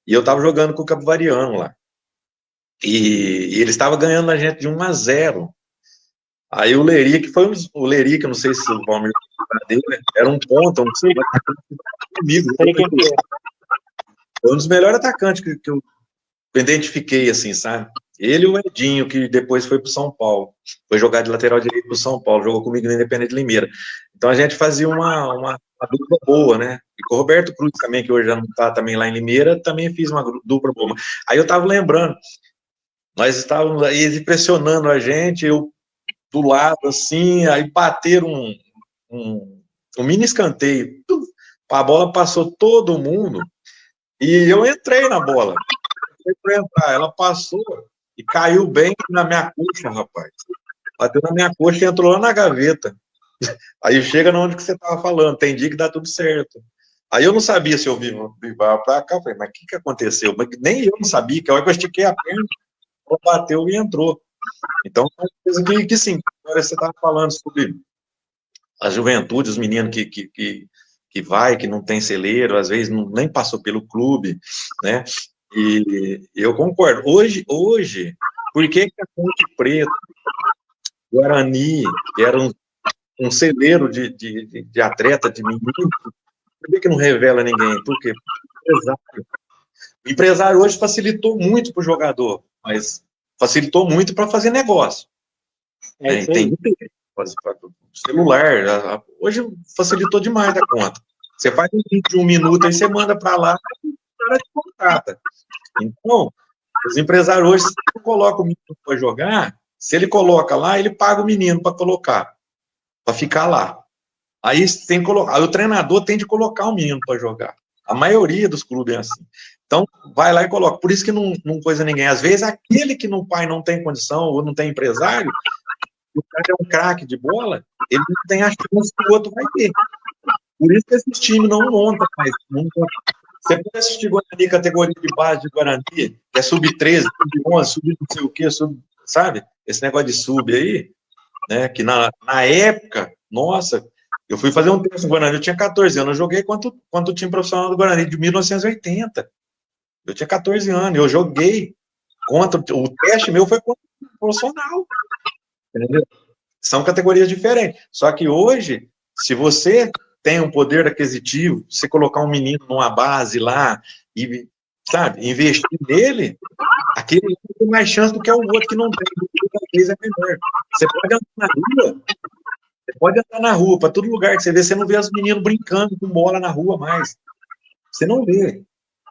E eu estava jogando com o Capivariano lá. E ele estava ganhando a gente de 1-0. Aí o Leri, que foi o Leri, que eu não sei se o Palmeiras dele, era um ponta, comigo. Foi um dos melhores atacantes que eu identifiquei, assim, sabe? Ele e o Edinho, que depois foi para o São Paulo. Foi jogar de lateral direito para o São Paulo, jogou comigo no Independente de Limeira. Então a gente fazia uma dupla boa, né? E com o Roberto Cruz também, que hoje já não está também lá em Limeira, também fiz uma dupla boa. Aí eu estava lembrando, nós estávamos aí pressionando a gente, eu do lado, assim, aí bateram um mini escanteio. A bola passou todo mundo e eu entrei na bola. Ela passou e caiu bem na minha coxa, rapaz. Bateu na minha coxa e entrou lá na gaveta. Aí chega onde que você estava falando, tem dia que dá tudo certo. Aí eu não sabia se eu vivava para cá, eu falei, mas o que aconteceu? Mas nem eu não sabia, que a hora que eu estiquei a perna, ela bateu e entrou. Então, é uma coisa que sim, agora você estava falando sobre a juventude, os meninos que vai, que não tem celeiro, às vezes nem passou pelo clube, né? E eu concordo. Hoje por que a Ponte Preta, Guarani, que era um celeiro de atleta, de menino, por que não revela ninguém? Por quê? O empresário hoje facilitou muito para o jogador, mas facilitou muito para fazer negócio. Tem celular, hoje facilitou demais da conta. Você faz um vídeo de 1 minuto, aí você manda para lá e o cara te contrata. Então, os empresários hoje, se ele coloca o menino para jogar, se ele coloca lá, ele paga o menino para colocar, para ficar lá. Aí tem que colocar, aí o treinador tem de colocar o menino para jogar. A maioria dos clubes é assim. Então, vai lá e coloca. Por isso que não coisa ninguém. Às vezes, aquele que no pai não tem condição ou não tem empresário, o cara é um craque de bola, ele não tem a chance que o outro vai ter. Por isso que esses times não montam mais. Você pode assistir Guarani, categoria de base de Guarani, que é sub-13, sub-11, sub não sei o quê, sabe? Esse negócio de sub aí, né? Que na época, nossa, eu fui fazer um teste no Guarani, eu tinha 14 anos, eu joguei quanto o time profissional do Guarani, de 1980. Eu tinha 14 anos, eu joguei contra, o teste meu foi contra o profissional. Entendeu? São categorias diferentes. Só que hoje, se você tem um poder aquisitivo, você colocar um menino numa base lá e, sabe, investir nele, aquele tem mais chance do que o outro que não tem, cada vez é melhor. Você pode andar na rua, para todo lugar que você vê, você não vê os meninos brincando com bola na rua mais. Você não vê.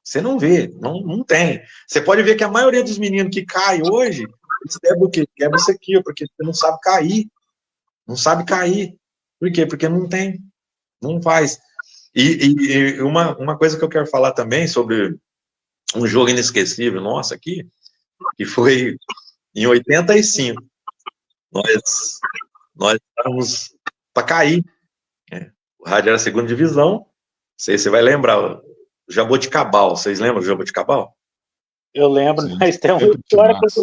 Você não vê, não tem. Você pode ver que a maioria dos meninos que caem hoje, eles quebram o quê? Quebra isso aqui, porque você não sabe cair. Não sabe cair. Por quê? Porque não tem. Não faz. E uma coisa que eu quero falar também sobre um jogo inesquecível nosso aqui, que foi em 85. Nós estávamos para cair. Né? O rádio era a segunda divisão. Não sei se você vai lembrar. Jaboticabal. Vocês lembram do Jaboticabal? Eu lembro, Sim, mas tem uma sempre história que massa.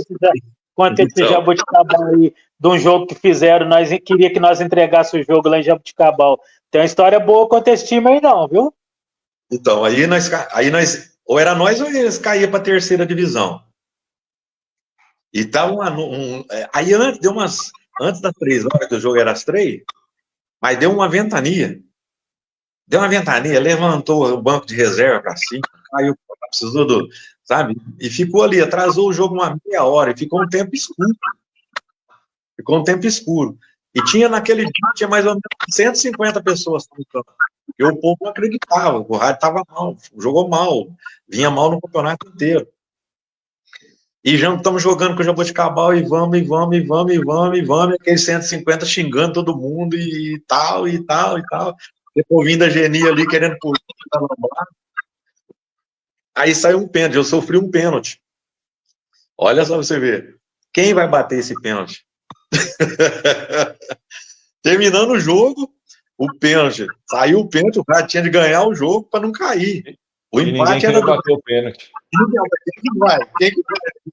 quando esse Então. Jaboticabal aí, de um jogo que fizeram, nós queria que nós entregássemos o jogo lá em Jaboticabal. Tem uma história boa contra esse time aí não, viu? Então, aí nós, ou era nós ou eles caíam para a terceira divisão. E estavam lá, aí antes das 3 horas, que o jogo era às 3, mas deu uma ventania. Levantou o banco de reserva para cima, caiu, precisou sabe? E ficou ali, atrasou o jogo uma meia hora, e ficou um tempo escuro. E tinha naquele dia, tinha mais ou menos 150 pessoas no campo. Porque o povo não acreditava, o rádio estava mal, jogou mal, vinha mal no campeonato inteiro. E já estamos jogando com o Jaboticabal e vamos, aqueles 150 xingando todo mundo e tal. Depois vindo a Geni ali querendo por. Aí saiu um pênalti, eu sofri um pênalti. Olha só pra você ver. Quem vai bater esse pênalti? Terminando o jogo, o pênalti. Saiu o pênalti, o cara tinha de ganhar o jogo para não cair. O E ninguém empate queria era. bater o pênalti. Quem que vai?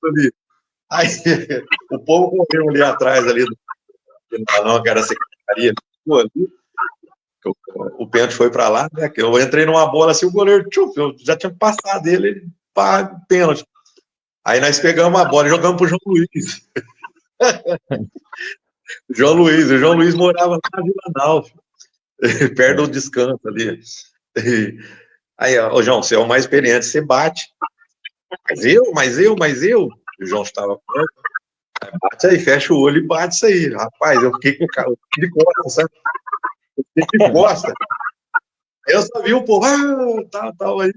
Ali? Aí o povo correu ali atrás, ali, não, que era a secretaria. Pô, ali, o pênalti foi para lá, né? Eu entrei numa bola assim, o goleiro, eu já tinha passado ele, pá, pênalti. Aí nós pegamos a bola e jogamos pro João Luiz. O João Luiz morava lá na Vila Nau, perto do descanso ali. Aí, ó, João, você é o mais experiente, você bate. Mas eu. O João estava perto. Bate aí, fecha o olho e bate isso aí. Rapaz, eu fiquei com o cara de costa, sabe? Eu fiquei de costa. Aí eu só vi o povo, tal, aí.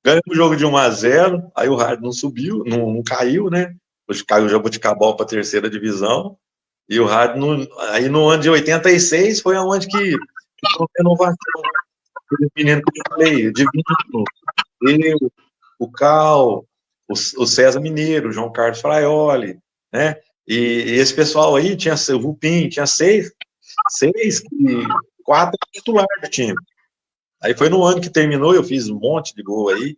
Ganhamos o jogo de 1-0, aí o rádio não subiu, não caiu, né? Hoje caiu o Jaboticabal para a terceira divisão, e o rádio, aí no ano de 86, foi onde que foi uma renovação. Aquele menino que eu falei, Divino, eu, o Cal, o César Mineiro, o João Carlos Fraioli, né? E esse pessoal aí, tinha o Vupim, tinha 6 e 4 titulares do time. Aí foi no ano que terminou, eu fiz um monte de gol aí.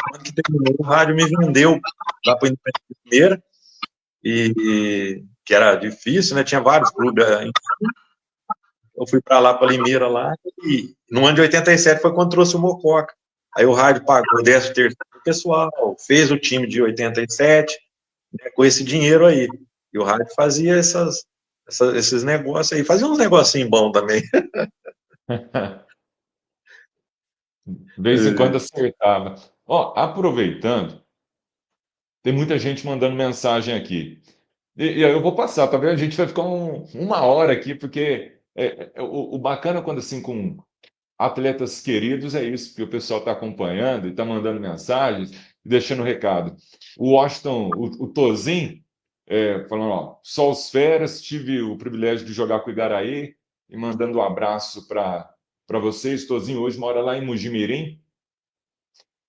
No ano que terminou, o rádio me vendeu lá para o Independente Limeira, e que era difícil, né? Tinha vários clubes. Eu fui para lá, para Limeira, lá, e no ano de 87 foi quando trouxe o Mococa. Aí o rádio pagou o 13º pessoal, fez o time de 87, né, com esse dinheiro aí. E o rádio fazia esses negócios aí, fazia uns negocinhos bons também. De vez em quando acertava. Ó, aproveitando, tem muita gente mandando mensagem aqui. E eu vou passar, talvez a gente vai ficar uma hora aqui, porque o bacana quando assim com atletas queridos é isso, que o pessoal está acompanhando e está mandando mensagens e deixando recado. O Washington, o Tozin, falando, ó, só os feras, tive o privilégio de jogar com o Igaraí, e mandando um abraço para vocês. Tozin hoje mora lá em Mujimirim.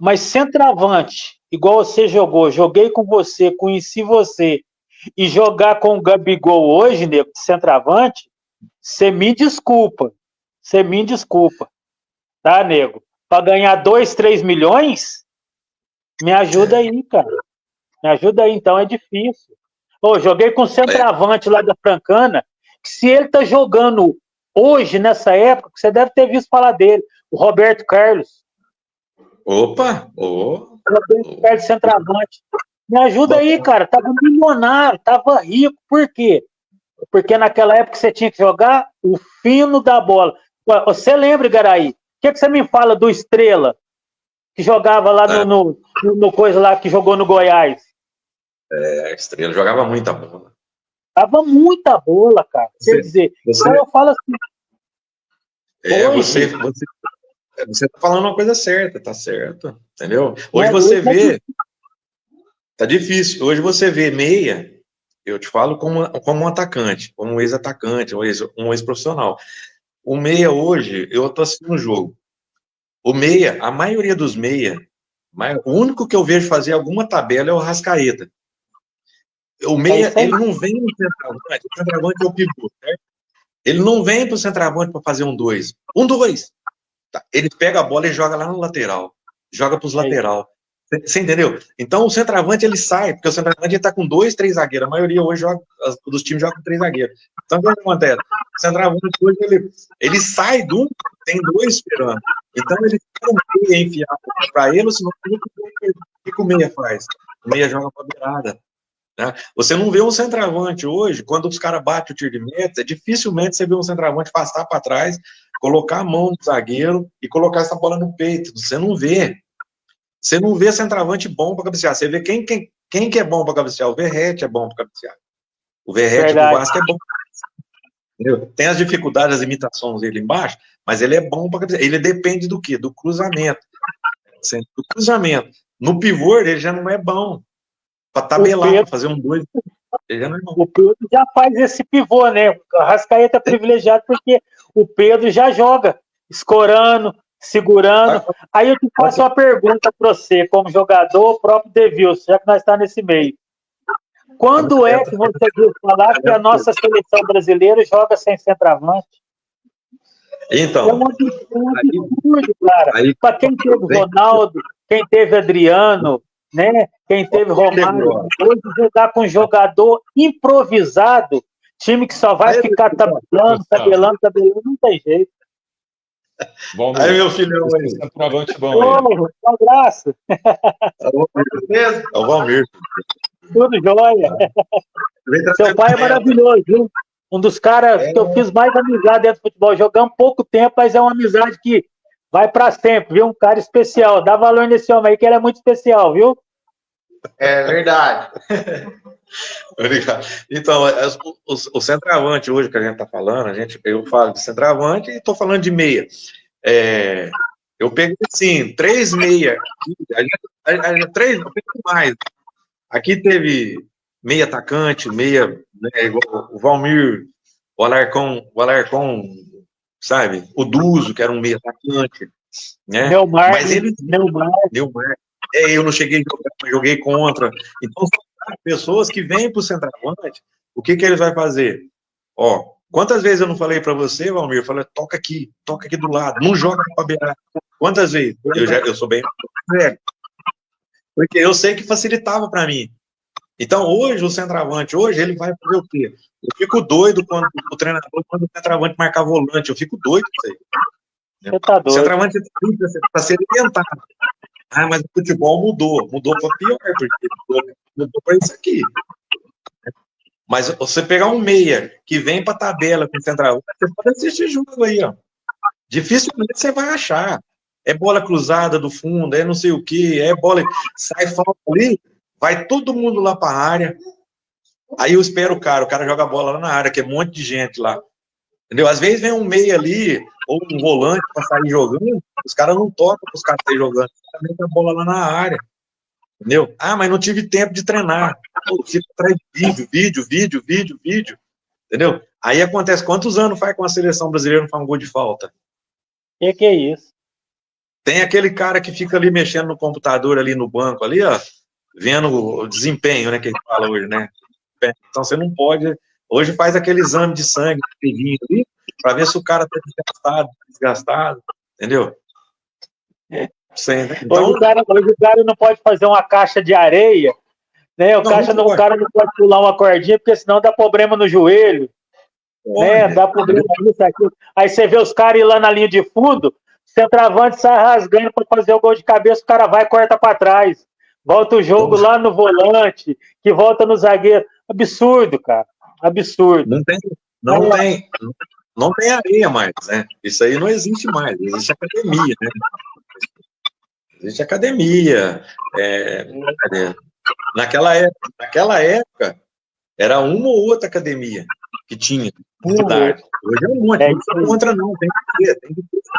Mas centroavante, igual você jogou, joguei com você, conheci você, e jogar com o Gabigol hoje, nego, de centroavante, você me desculpa. Você me desculpa. Tá, nego? Para ganhar 2, 3 milhões, me ajuda aí, cara. Me ajuda aí, então é difícil. Ô, joguei com o centroavante lá da Francana, que se ele tá jogando hoje, nessa época, você deve ter visto falar dele, o Roberto Carlos. Opa! Roberto Carlos, centroavante. Me ajuda aí, cara. Tava milionário, tava rico. Por quê? Porque naquela época você tinha que jogar o fino da bola. Você lembra, Garaí? O que você me fala do Estrela, que jogava lá no coisa lá, que jogou no Goiás? A Estrela jogava muita bola. Tava muita bola, cara. Quer dizer, então eu falo assim. Você tá falando uma coisa certa, tá certo, entendeu? Hoje você vê, tá difícil. Hoje você vê meia, eu te falo como um atacante, como um ex-atacante, um ex-profissional. O meia hoje, eu tô assistindo o jogo. O meia, a maioria dos meia, o único que eu vejo fazer alguma tabela é o Arrascaeta. O meia, ele não vem no centroavante, o centroavante é o pivô, certo? Ele não vem pro centroavante para fazer um 2. Um 2. Tá. Ele pega a bola e joga lá no lateral. Joga pros lateral. Você entendeu? Então o centroavante ele sai, porque o centroavante ele tá com 2, 3 zagueiros. A maioria hoje dos times joga com 3 zagueiros. Então o que acontece? O centroavante hoje ele sai do um, tem 2 esperando. Então ele tem um meia enfiado para ele, senão o que o meia faz? O meia joga pra beirada. Né? Você não vê um centroavante hoje, quando os caras batem o tiro de meta, dificilmente você vê um centroavante passar para trás, colocar a mão no zagueiro e colocar essa bola no peito. Você não vê. Você não vê centroavante bom para cabecear. Você vê quem que é bom para cabecear. O Verratti é bom para cabecear. O Verratti do Vasco é bom. Entendeu? Tem as dificuldades, as imitações dele embaixo, mas ele é bom para cabecear. Ele depende do quê? Do cruzamento. Do cruzamento. No pivô, ele já não é bom. Para tabelar, para fazer um 2. O Pedro já faz esse pivô, né? O Arrascaeta é privilegiado porque o Pedro já joga, escorando, segurando. Aí eu te faço uma pergunta para você, como jogador, o próprio Devilson, já que nós estamos nesse meio. Quando é que você viu falar que a nossa seleção brasileira joga sem centroavante? Então, é um absurdo, cara. Para quem teve Ronaldo, quem teve Adriano, né? Quem teve Romário, hoje jogar com jogador improvisado, time que só vai ficar tabelando, não tem jeito. Bom, aí, meu filhão, aí. Centroavante bom aí. Um abraço. É o Valmir. Tudo jóia. Seu pai é maravilhoso, viu? Um dos caras que eu fiz mais amizade dentro do futebol. Jogamos pouco tempo, mas é uma amizade que vai para sempre, viu? Um cara especial. Dá valor nesse homem aí, que ele é muito especial, viu? É verdade. Obrigado. Então, o centroavante hoje que a gente está falando, eu falo de centroavante e estou falando de meia. Eu peguei, assim, 3 meia. Eu peguei mais. Aqui teve meia atacante, meia, né, igual o Valmir, o Alarcon, sabe? O Duzo, que era um meia atacante. Né? Mas ele. Neumar. Eu não cheguei a jogar, mas joguei contra. Então, são pessoas que vêm para o centroavante, o que eles vão fazer? Ó, quantas vezes eu não falei para você, Valmir? Eu falei, toca aqui do lado, não joga para beirar. Quantas vezes? Eu sou bem velho. Porque eu sei que facilitava para mim. Então, hoje, o centroavante, ele vai fazer o quê? Eu fico doido quando o treinador, quando o centroavante marca volante, eu fico doido com isso aí. Você tá doido. O centroavante para ser orientado. Mas o futebol mudou para pior, porque mudou para isso aqui. Mas você pegar um meia que vem para tabela com centroavante, você pode assistir jogo aí, ó. Dificilmente você vai achar. É bola cruzada do fundo, é não sei o que, é bola, sai falta ali, vai todo mundo lá para a área. Aí eu espero o cara joga a bola lá na área, que é um monte de gente lá. Entendeu? Às vezes vem um meia ali, ou um volante para sair jogando, os caras não tocam para os caras saírem jogando, também tem a bola lá na área. Entendeu? Mas não tive tempo de treinar. Fica atrás de vídeo. Entendeu? Aí acontece, quantos anos faz com a seleção brasileira não faz um gol de falta? Que é isso? Tem aquele cara que fica ali mexendo no computador ali no banco, ali, ó, vendo o desempenho, né, que a gente fala hoje, né? Então você não pode. Hoje faz aquele exame de sangue ali, para ver se o cara tá desgastado, entendeu? Então, Hoje o cara não pode fazer uma caixa de areia, né? O cara não pode pular uma cordinha, porque senão dá problema no joelho. Né? Dá problema nisso, aquilo. Aí você vê os caras ir lá na linha de fundo, centroavante sai rasgando para fazer o gol de cabeça, o cara vai e corta para trás. Volta o jogo lá no volante, que volta no zagueiro. Absurdo, cara. Absurdo. Não tem areia mais, né? Isso aí não existe mais. Existe academia, né? Existe academia. Naquela época, era uma ou outra academia que tinha na cidade. Hoje é um monte. Não contra, não. Tem que ter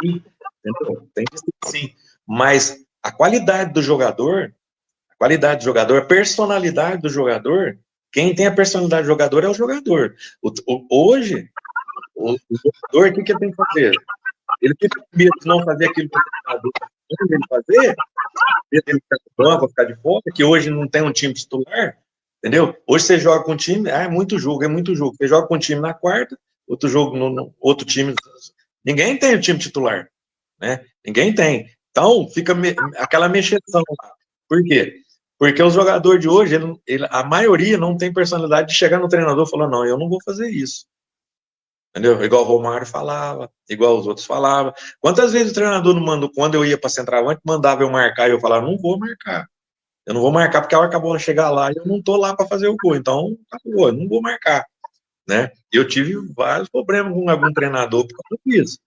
sim. Entendeu? Tem que ter sim. Mas a qualidade do jogador, a personalidade do jogador, quem tem a personalidade do jogador é o jogador. Hoje, o jogador, o que ele tem que fazer? Ele fica com medo de não fazer aquilo que o treinador ele fazer, ele ficar no banco, ficar de fora, que hoje não tem um time titular, entendeu? Hoje você joga com um time, é muito jogo. Você joga com um time na quarta, outro jogo no outro time. Ninguém tem o time titular, né? Ninguém tem. Então, fica aquela mexeção lá. Por quê? Porque os jogadores de hoje, a maioria não tem personalidade de chegar no treinador e falar, não, eu não vou fazer isso. Entendeu? Igual o Romário falava, igual os outros falavam. Quantas vezes o treinador não mandou, quando eu ia para centroavante, mandava eu marcar e eu falava, não vou marcar. Eu não vou marcar porque a hora que a bola chegar lá, eu não tô lá para fazer o gol. Então, acabou, eu não vou marcar. Né? Eu tive vários problemas com algum treinador por causa disso.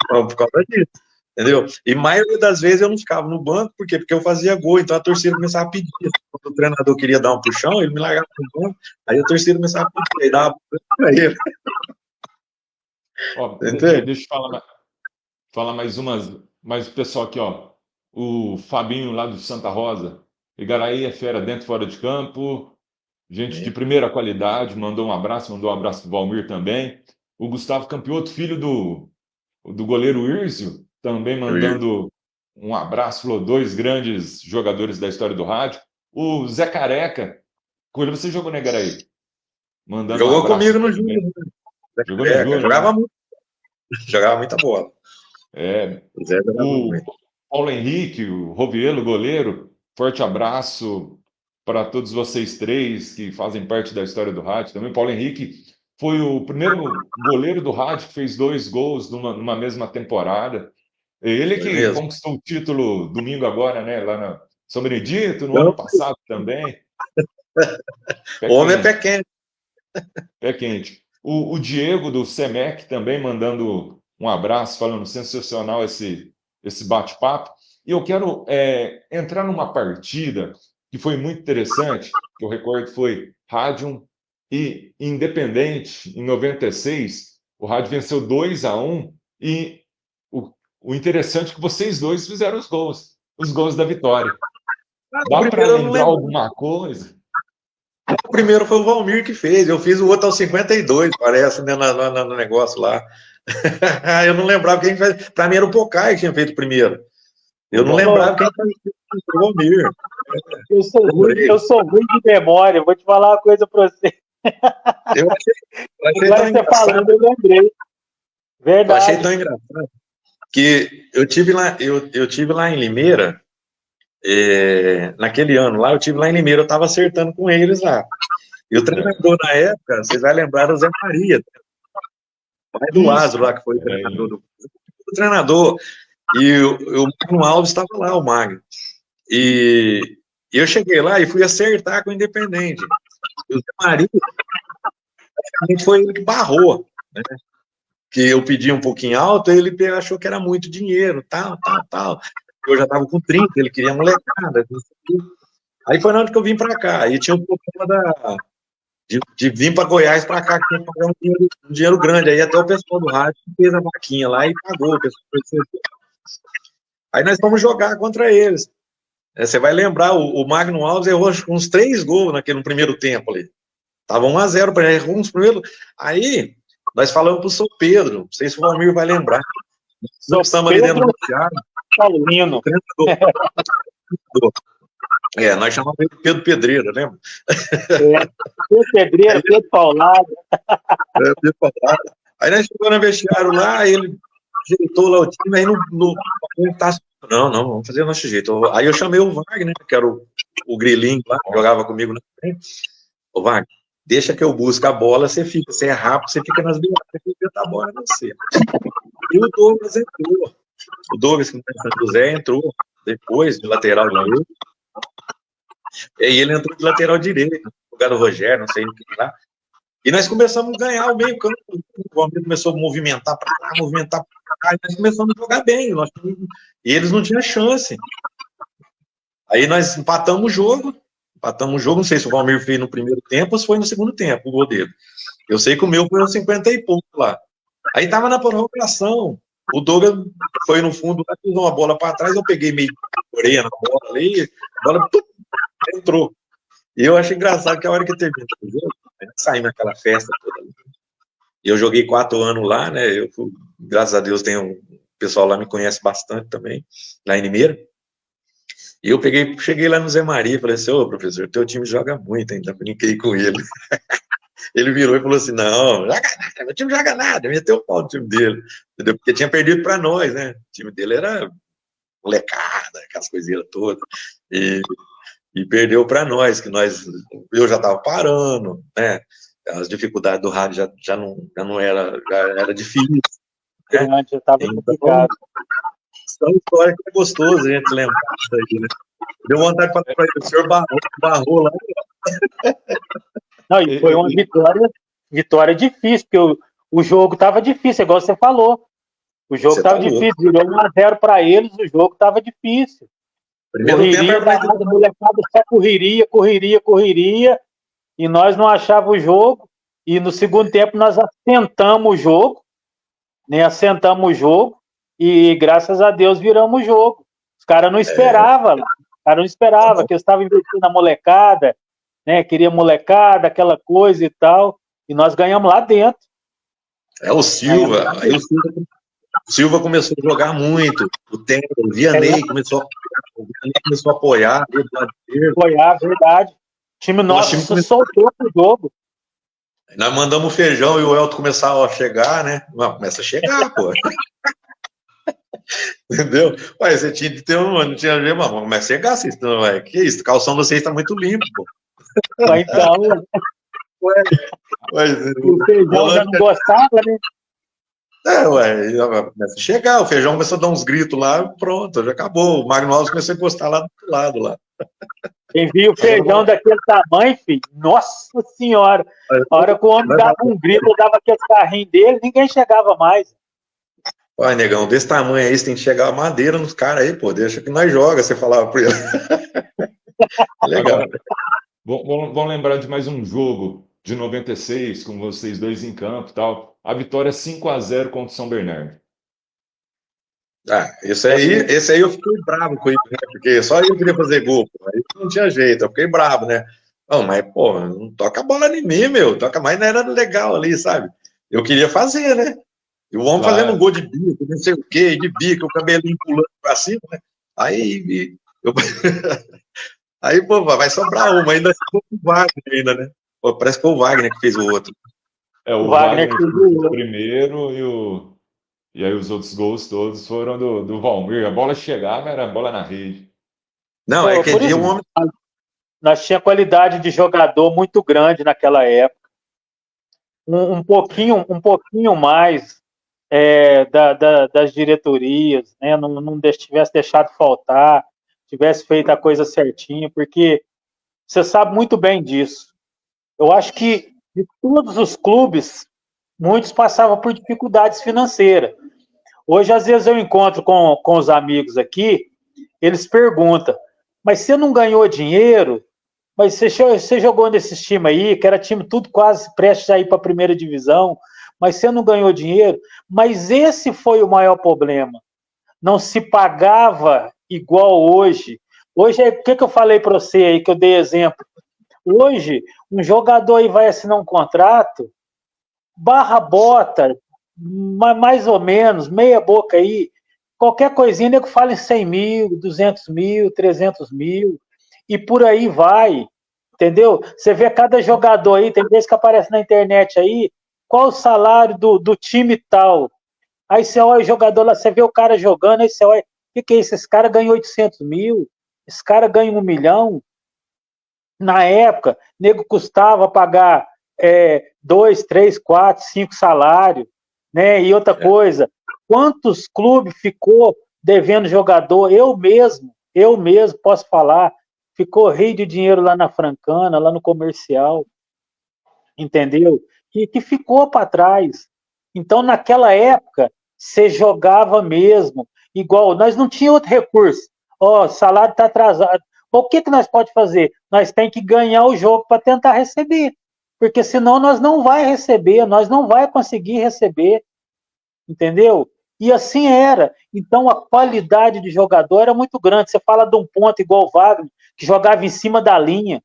Por causa disso. Entendeu? E a maioria das vezes eu não ficava no banco, por quê? Porque eu fazia gol, então a torcida começava a pedir. Quando o treinador queria dar um puxão, ele me largava no banco, aí a torcida começava a pedir, aí dava pra ele. Ó, deixa eu falar mais o pessoal aqui, ó. O Fabinho lá do Santa Rosa. Igaraí é fera dentro e fora de campo. Gente de primeira qualidade, mandou um abraço pro Valmir também. O Gustavo Campioto, filho do goleiro Írsio, também mandando um abraço, falou, 2 grandes jogadores da história do rádio. O Zé Careca, com ele você jogou, né, Igaraí? Jogou comigo no Júnior. Jogou no Júnior. Jogava muita bola. O Paulo Henrique, o Rovielo, goleiro, forte abraço para todos vocês 3 que fazem parte da história do rádio também. Paulo Henrique foi o primeiro goleiro do rádio que fez 2 gols numa mesma temporada. Ele que conquistou o título domingo agora, né? Lá na São Benedito, no ano passado também. O homem é pé quente. Pé quente. O Diego do SEMEC também mandando um abraço, falando sensacional esse bate-papo. E eu quero entrar numa partida que foi muito interessante, que eu recordo foi Rádio e Independente, em 96. O Rádio venceu 2-1 e o interessante é que vocês 2 fizeram os gols da vitória. Dá para lembrar alguma coisa? O primeiro foi o Valmir que fez, eu fiz o outro aos 52, parece, né, no negócio lá. Eu não lembrava quem fez. Para mim era o Pocai que tinha feito o primeiro. Eu não lembrava quem fez o Valmir. Eu sou ruim de memória, vou te falar uma coisa para você. Eu achei Agora você falando, eu lembrei. Verdade. Eu achei tão engraçado que eu tive lá em Limeira, naquele ano lá, eu tive lá em Limeira, eu estava acertando com eles lá. E o treinador na época, vocês vão lembrar, o Zé Maria, pai do Lázaro lá, que foi o treinador do treinador. E o Magno Alves estava lá, o Magno. E eu cheguei lá e fui acertar com o Independente. E o Zé Maria, praticamente foi ele que barrou, né? Que eu pedi um pouquinho alto, ele achou que era muito dinheiro, tal. Eu já estava com 30, ele queria molecada. Aí foi na hora que eu vim para cá. Aí tinha um problema de vir para Goiás para cá, que tinha que pagar um dinheiro grande. Aí até o pessoal do rádio fez a vaquinha lá e pagou. O pessoal aí nós fomos jogar contra eles. Você vai lembrar, o Magno Alves errou uns 3 gols no primeiro tempo ali. Tava 1-0 para ele, errou uns primeiros. Aí nós falamos pro São Pedro, não sei se o Valmir vai lembrar. Nós estamos ali dentro do Thiago. Paulino. Nós chamamos ele de Pedro Pedreira, lembra? Pedro Pedreira, Pedro Paulado. Pedro Paulado. Aí nós chegamos no vestiário lá, ele ajeitou lá o time, aí não, vamos fazer do nosso jeito. Aí eu chamei o Wagner, que era o grilinho lá, que jogava comigo na frente. Ô, Wagner, deixa que eu busco a bola, você é rápido, você fica nas beiradas, você fica a bola em você. E o Douglas entrou. O Douglas, que não é São José, entrou depois, de lateral direito. E aí ele entrou de lateral direito, no lugar do Rogério, não sei o que lá. E nós começamos a ganhar o meio campo. O Palmeiras começou a movimentar para cá, movimentar para cá, e nós começamos a jogar bem. E eles não tinham chance. Aí nós empatamos o jogo, não sei se o Valmir fez no primeiro tempo ou se foi no segundo tempo, o gol dele. Eu sei que o meu foi aos 50 e pouco lá. Aí tava na prorrogação. O Douglas foi no fundo, fez uma bola para trás, eu peguei meio orelha na bola ali, a bola entrou. E eu acho engraçado que a hora que terminou o jogo, saímos naquela festa toda ali. Eu joguei 4 anos lá, né? Graças a Deus, o pessoal lá me conhece bastante também, lá em Limeira. E eu cheguei lá no Zé Maria e falei assim: ô, professor, teu time joga muito, ainda brinquei com ele. Ele virou e falou assim: não, joga nada, meu time joga nada, meteu o pau no time dele, entendeu? Porque tinha perdido para nós, né? O time dele era molecada, aquelas coisinhas todas, e perdeu para nós, eu já estava parando, né? As dificuldades do rádio já não era difícil. Né? Já estava complicado. São histórias que é gostoso a gente lembrar disso aí, né? Deu vontade para o senhor barrou lá. Não, e foi uma vitória difícil, porque o jogo estava difícil, igual você falou. O jogo estava difícil, virou 1-0 para eles, o jogo estava difícil. Correria, a molecada só correria, e nós não achávamos o jogo, e no segundo tempo nós assentamos o jogo, e graças a Deus viramos o jogo. Os caras não esperavam, que eles estavam investindo na molecada, né? Queria molecada, aquela coisa e tal, e nós ganhamos lá dentro. O Silva, aí o Silva começou a jogar muito, o Vianney começou a apoiar, verdade. O time nosso soltou pro jogo. Nós mandamos o Feijão e o Elton começar a chegar, né? Começa a chegar, pô. Entendeu? Ué, você tinha que ter não tinha a ver, mas começa a chegar, vocês estão, ué. Que isso? O calção de vocês está muito limpo, pô. Então, o Feijão já não gostava, né? Começa a chegar, o Feijão começou a dar uns gritos lá, pronto, já acabou. O Magno Alves começou a encostar lá do outro lado lá. Quem viu o Feijão daquele tamanho, filho, nossa senhora, a hora que o homem dava um grito, dava aquele carrinho dele, ninguém chegava mais. Ué, negão, desse tamanho aí, você tem que chegar a madeira nos caras aí, pô, deixa que nós joga, você falava pra ele. Legal. Vamos lembrar de mais um jogo de 96, com vocês dois em campo e tal. A vitória 5-0 contra o São Bernardo. Esse aí eu fiquei bravo com ele, né? Porque só eu queria fazer gol, pô. Aí não tinha jeito, eu fiquei bravo, né? Não, mas, pô, não toca a bola em mim, meu. Mas não era legal ali, sabe? Eu queria fazer, né? E o homem fazendo um gol de bico, não sei o quê, de bico, o cabelinho pulando pra cima, né? Aí, pô, vai sobrar uma, ainda ficou com o Wagner ainda, né? Pô, parece que foi o Wagner que fez o outro. O Wagner fez o primeiro e aí os outros gols todos foram do Valmir. A bola chegava, era a bola na rede. Não, é que ele um homem... Nós tinha qualidade de jogador muito grande naquela época. Um pouquinho mais das diretorias, né? Não tivesse deixado faltar, tivesse feito a coisa certinha, porque você sabe muito bem disso. Eu acho que de todos os clubes, muitos passavam por dificuldades financeiras. Hoje, às vezes, eu encontro com os amigos aqui, eles perguntam, mas você não ganhou dinheiro? Mas você jogou nesses times aí, que era time tudo quase prestes a ir para a primeira divisão, mas você não ganhou dinheiro? Mas esse foi o maior problema. Não se pagava igual hoje. Hoje, o que eu falei para você aí, que eu dei exemplo? Hoje, um jogador aí vai assinar um contrato, barra bota, mais ou menos, meia boca aí, Qualquer coisinha, nego fala em 100 mil, 200 mil, 300 mil, e por aí vai, entendeu? Você vê cada jogador aí, tem vezes que aparece na internet aí, qual o salário do time tal. Aí você olha o jogador lá, você vê o cara jogando, aí você olha, o que é isso? Esse cara ganha 800 mil, esse cara ganha 1 milhão. Na época, nego custava pagar 2, 3, 4, 5 salários, né? E outra coisa, quantos clubes ficou devendo jogador? Eu mesmo posso falar, ficou rei de dinheiro lá na Francana, lá no comercial, entendeu? E que ficou para trás. Então, naquela época, você jogava mesmo, igual, nós não tinha outro recurso. Ó, o salário está atrasado. O que nós pode fazer? Nós tem que ganhar o jogo para tentar receber. Porque senão nós não vai receber, nós não vai conseguir receber. Entendeu? E assim era. Então a qualidade de jogador era muito grande. Você fala de um ponto igual o Wagner, que jogava em cima da linha.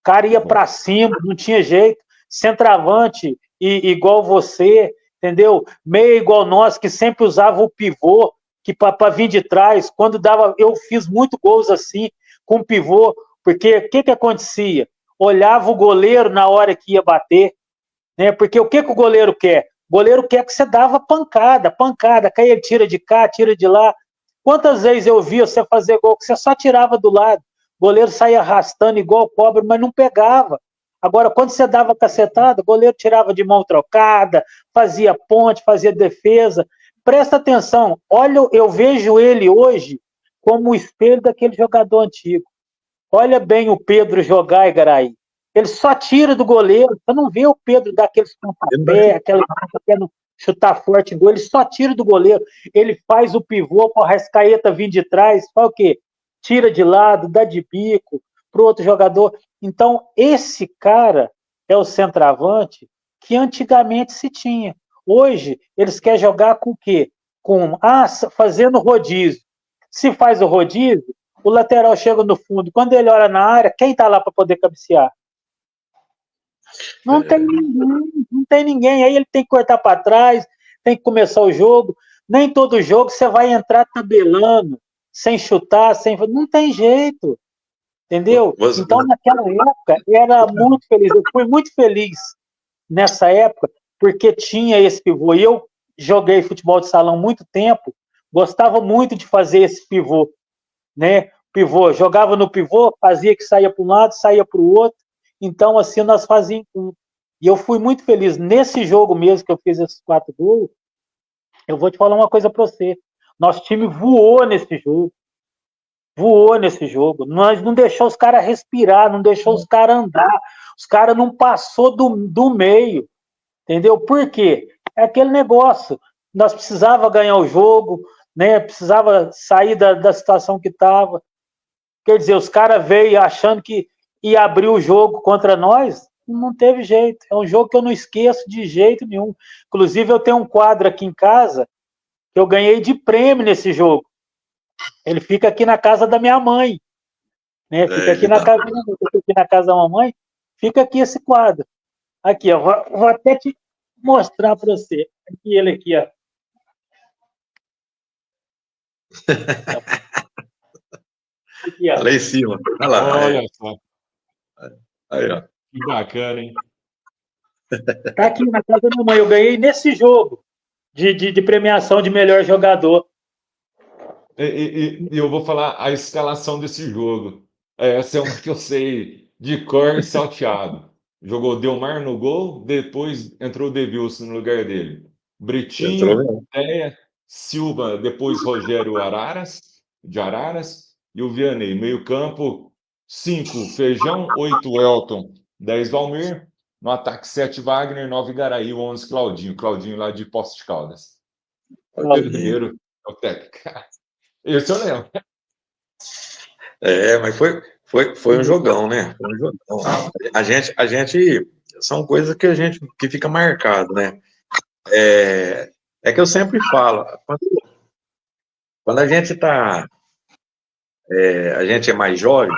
O cara ia para cima, não tinha jeito. Centroavante igual você, entendeu? Meia igual nós, que sempre usava o pivô, que para vir de trás, quando dava, eu fiz muito gols assim, com pivô, porque o que acontecia? Olhava o goleiro na hora que ia bater, né? Porque o que o goleiro quer? O goleiro quer que você dava pancada, que aí ele tira de cá, tira de lá. Quantas vezes eu vi você fazer gol que você só tirava do lado, o goleiro saía arrastando igual cobra, mas não pegava. Agora, quando você dava cacetada, o goleiro tirava de mão trocada, fazia ponte, fazia defesa. Presta atenção, olha, eu vejo ele hoje como o espelho daquele jogador antigo. Olha bem o Pedro jogar, Igaraí. Ele só tira do goleiro. Você não vê o Pedro dar aqueles pontapé, aquela querendo chutar forte em gol. Ele só tira do goleiro. Ele faz o pivô com a Arrascaeta vir de trás. Faz o quê? Tira de lado, dá de bico para o outro jogador. Então, esse cara é o centroavante que antigamente se tinha. Hoje, eles querem jogar com o quê? Fazendo rodízio. Se faz o rodízio, o lateral chega no fundo. Quando ele olha na área, quem está lá para poder cabecear? Não tem ninguém, não tem ninguém. Aí ele tem que cortar para trás, tem que começar o jogo. Nem todo jogo você vai entrar tabelando, sem chutar, sem. Não tem jeito. Entendeu? Então, naquela época, era muito feliz. Eu fui muito feliz nessa época, porque tinha esse pivô. E eu joguei futebol de salão muito tempo, gostava muito de fazer esse pivô, né? Pivô, jogava no pivô, fazia que saía para um lado, saía para o outro. Então, assim, nós fazíamos. E eu fui muito feliz. Nesse jogo mesmo que eu fiz esses 4 gols, eu vou te falar uma coisa para você. Nosso time voou nesse jogo. Voou nesse jogo. Nós não deixou os caras respirar, não deixou os caras andar. Os caras não passou do meio. Entendeu? Por quê? É aquele negócio. Nós precisava ganhar o jogo, né? Precisava sair da situação que estava. Quer dizer, os caras veio achando que ia abrir o jogo contra nós, não teve jeito. É um jogo que eu não esqueço de jeito nenhum. Inclusive, eu tenho um quadro aqui em casa que eu ganhei de prêmio nesse jogo. Ele fica aqui na casa da minha mãe. Né? Fica aqui na casa da mamãe. Fica aqui esse quadro. Aqui, ó. Vou até te mostrar para você. Aqui ele aqui, ó. Aqui, ó. Lá em cima. Olha lá. Olha só. Aí, ó. Que bacana, hein? Tá aqui na casa da minha mãe. Eu ganhei nesse jogo de premiação de melhor jogador. E eu vou falar a escalação desse jogo. Essa é uma que eu sei de cor e salteado. Jogou Delmar no gol, depois entrou o Devilson no lugar dele. Britinho, Teia, Silva, depois Rogério de Araras, e o Vianney. Meio campo, 5, Feijão, 8, Elton, 10, Valmir. No ataque, 7, Wagner, 9, Garaí, 11, Claudinho. Claudinho lá de Poços de Caldas. O Guerreiro é o técnico. Esse eu lembro. Mas foi um jogão, né? Foi um jogão. A gente são coisas que fica marcado, né? É que eu sempre falo, quando a gente a gente é mais jovem,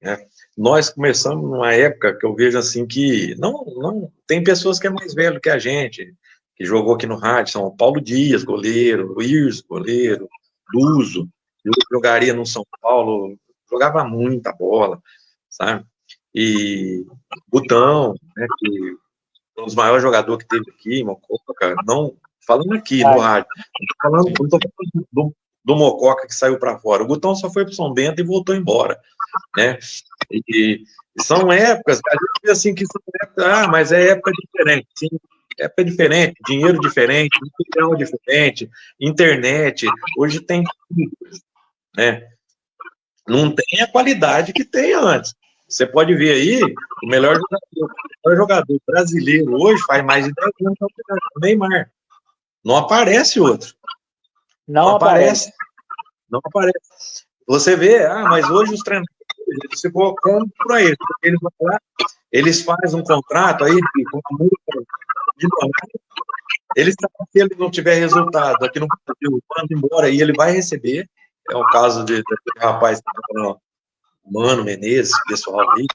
né? Nós começamos numa época que eu vejo assim que não tem pessoas que é mais velho que a gente que jogou aqui no rádio, são Paulo Dias, goleiro, o Irso, goleiro, Luso, eu jogaria no São Paulo, jogava muita bola, sabe? E Butão, né, que é um dos maiores jogadores que teve aqui, Mococa, não, falando aqui no rádio, não tô falando do Mococa que saiu para fora, o Butão só foi para São Bento e voltou embora, né? E são épocas, a gente vê assim que são épocas, mas é época diferente, sim, época diferente, dinheiro diferente, material diferente, internet, hoje tem tudo, né? Não tem a qualidade que tem antes. Você pode ver aí, o melhor jogador brasileiro hoje faz mais de 10 anos que é o Neymar. Não aparece outro. Não aparece. Não aparece. Você vê, mas hoje os treinadores, você compra para eles, porque eles vão lá, eles fazem um contrato aí, com uma multa de eles sabem que se ele não tiver resultado aqui no Brasil, manda embora e ele vai receber. É o caso de rapaz que está falando, Mano Menezes, pessoal aí,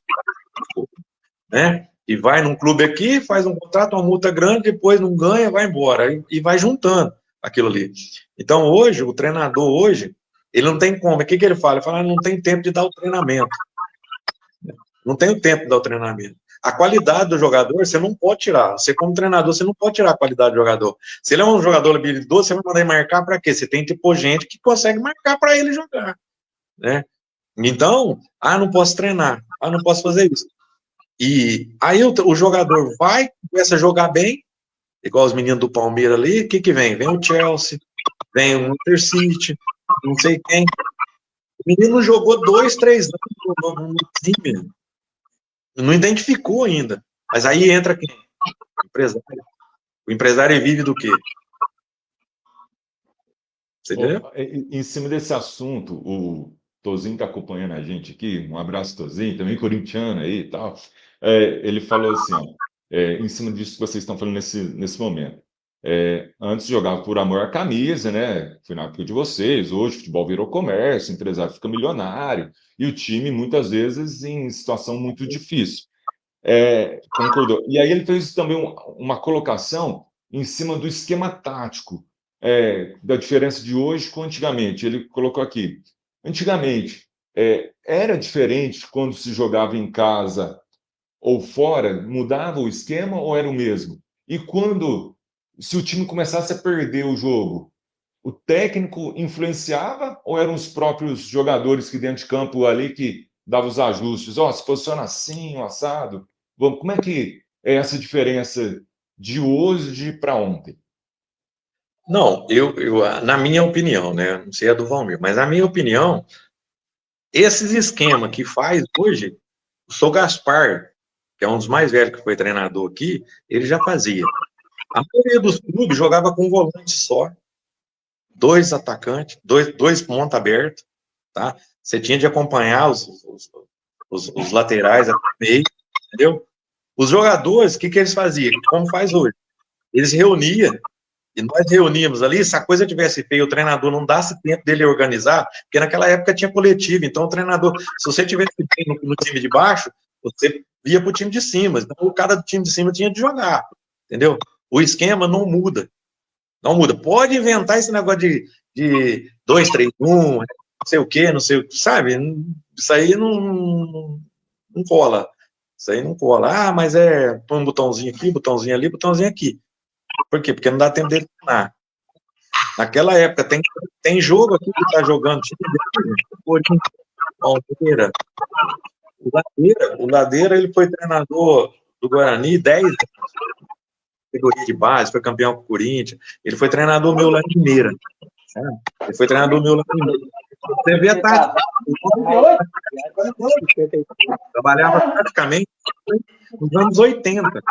né? E vai num clube aqui, faz um contrato, uma multa grande, depois não ganha, vai embora. E vai juntando aquilo ali. Então, hoje, o treinador hoje, ele não tem como. O que ele fala? Ele fala, não tem tempo de dar o treinamento. Não tem o tempo de dar o treinamento. A qualidade do jogador, você não pode tirar. Você, como treinador, você não pode tirar a qualidade do jogador. Se ele é um jogador habilidoso, você vai mandar ele marcar para quê? Você tem que pôr gente que consegue marcar para ele jogar, né? Então, não posso treinar, não posso fazer isso. E aí o jogador vai, começa a jogar bem, igual os meninos do Palmeiras ali, o que vem? Vem o Chelsea, vem o Manchester City, não sei quem. O menino jogou 2, 3 anos no time, não identificou ainda. Mas aí entra quem? O empresário. O empresário vive do quê? Você entendeu? Em cima desse assunto, o Tozinho está acompanhando a gente aqui, um abraço, Tozinho, também corintiano aí e tal. Ele falou assim, ó, em cima disso que vocês estão falando nesse momento. Antes jogava por amor à camisa, né? Foi na época de vocês, hoje o futebol virou comércio, o empresário fica milionário, e o time, muitas vezes, em situação muito difícil. Concordou. E aí ele fez também uma colocação em cima do esquema tático, da diferença de hoje com antigamente. Ele colocou aqui, antigamente, era diferente quando se jogava em casa ou fora, mudava o esquema ou era o mesmo? E se o time começasse a perder o jogo, o técnico influenciava ou eram os próprios jogadores que dentro de campo ali que davam os ajustes? Se posiciona assim, um assado. Como é que é essa diferença de hoje para ontem? Não, na minha opinião, né? Não sei a do Valmir, mas na minha opinião, esses esquemas que faz hoje, o Sou Gaspar, que é um dos mais velhos que foi treinador aqui, ele já fazia. A maioria dos clubes jogava com um volante só, 2 atacantes, dois pontos abertos, tá? Você tinha de acompanhar os laterais até o meio, entendeu? Os jogadores, o que eles faziam? Como faz hoje? Eles reuniam, e nós reuníamos ali, se a coisa tivesse feia, o treinador não desse tempo dele organizar, porque naquela época tinha coletivo, então o treinador, se você tivesse bem no time de baixo, você ia para o time de cima, então o cara do time de cima tinha de jogar, entendeu? O esquema não muda. Não muda. Pode inventar esse negócio de 2, 3, 1, não sei o quê, não sei o que, sabe? Isso aí não cola. Isso aí não cola. Mas põe um botãozinho aqui, botãozinho ali, botãozinho aqui. Por quê? Porque não dá tempo dele treinar. Naquela época, tem jogo aqui que tá jogando, Palmeiras. O Ladeira, ele foi treinador do Guarani 10 anos. Categoria de base, foi campeão com o Corinthians. Ele foi treinador meu lá em Mineira. Ele foi treinador meu lá em Mineira. Você vê a tática. Trabalhava praticamente nos anos 80.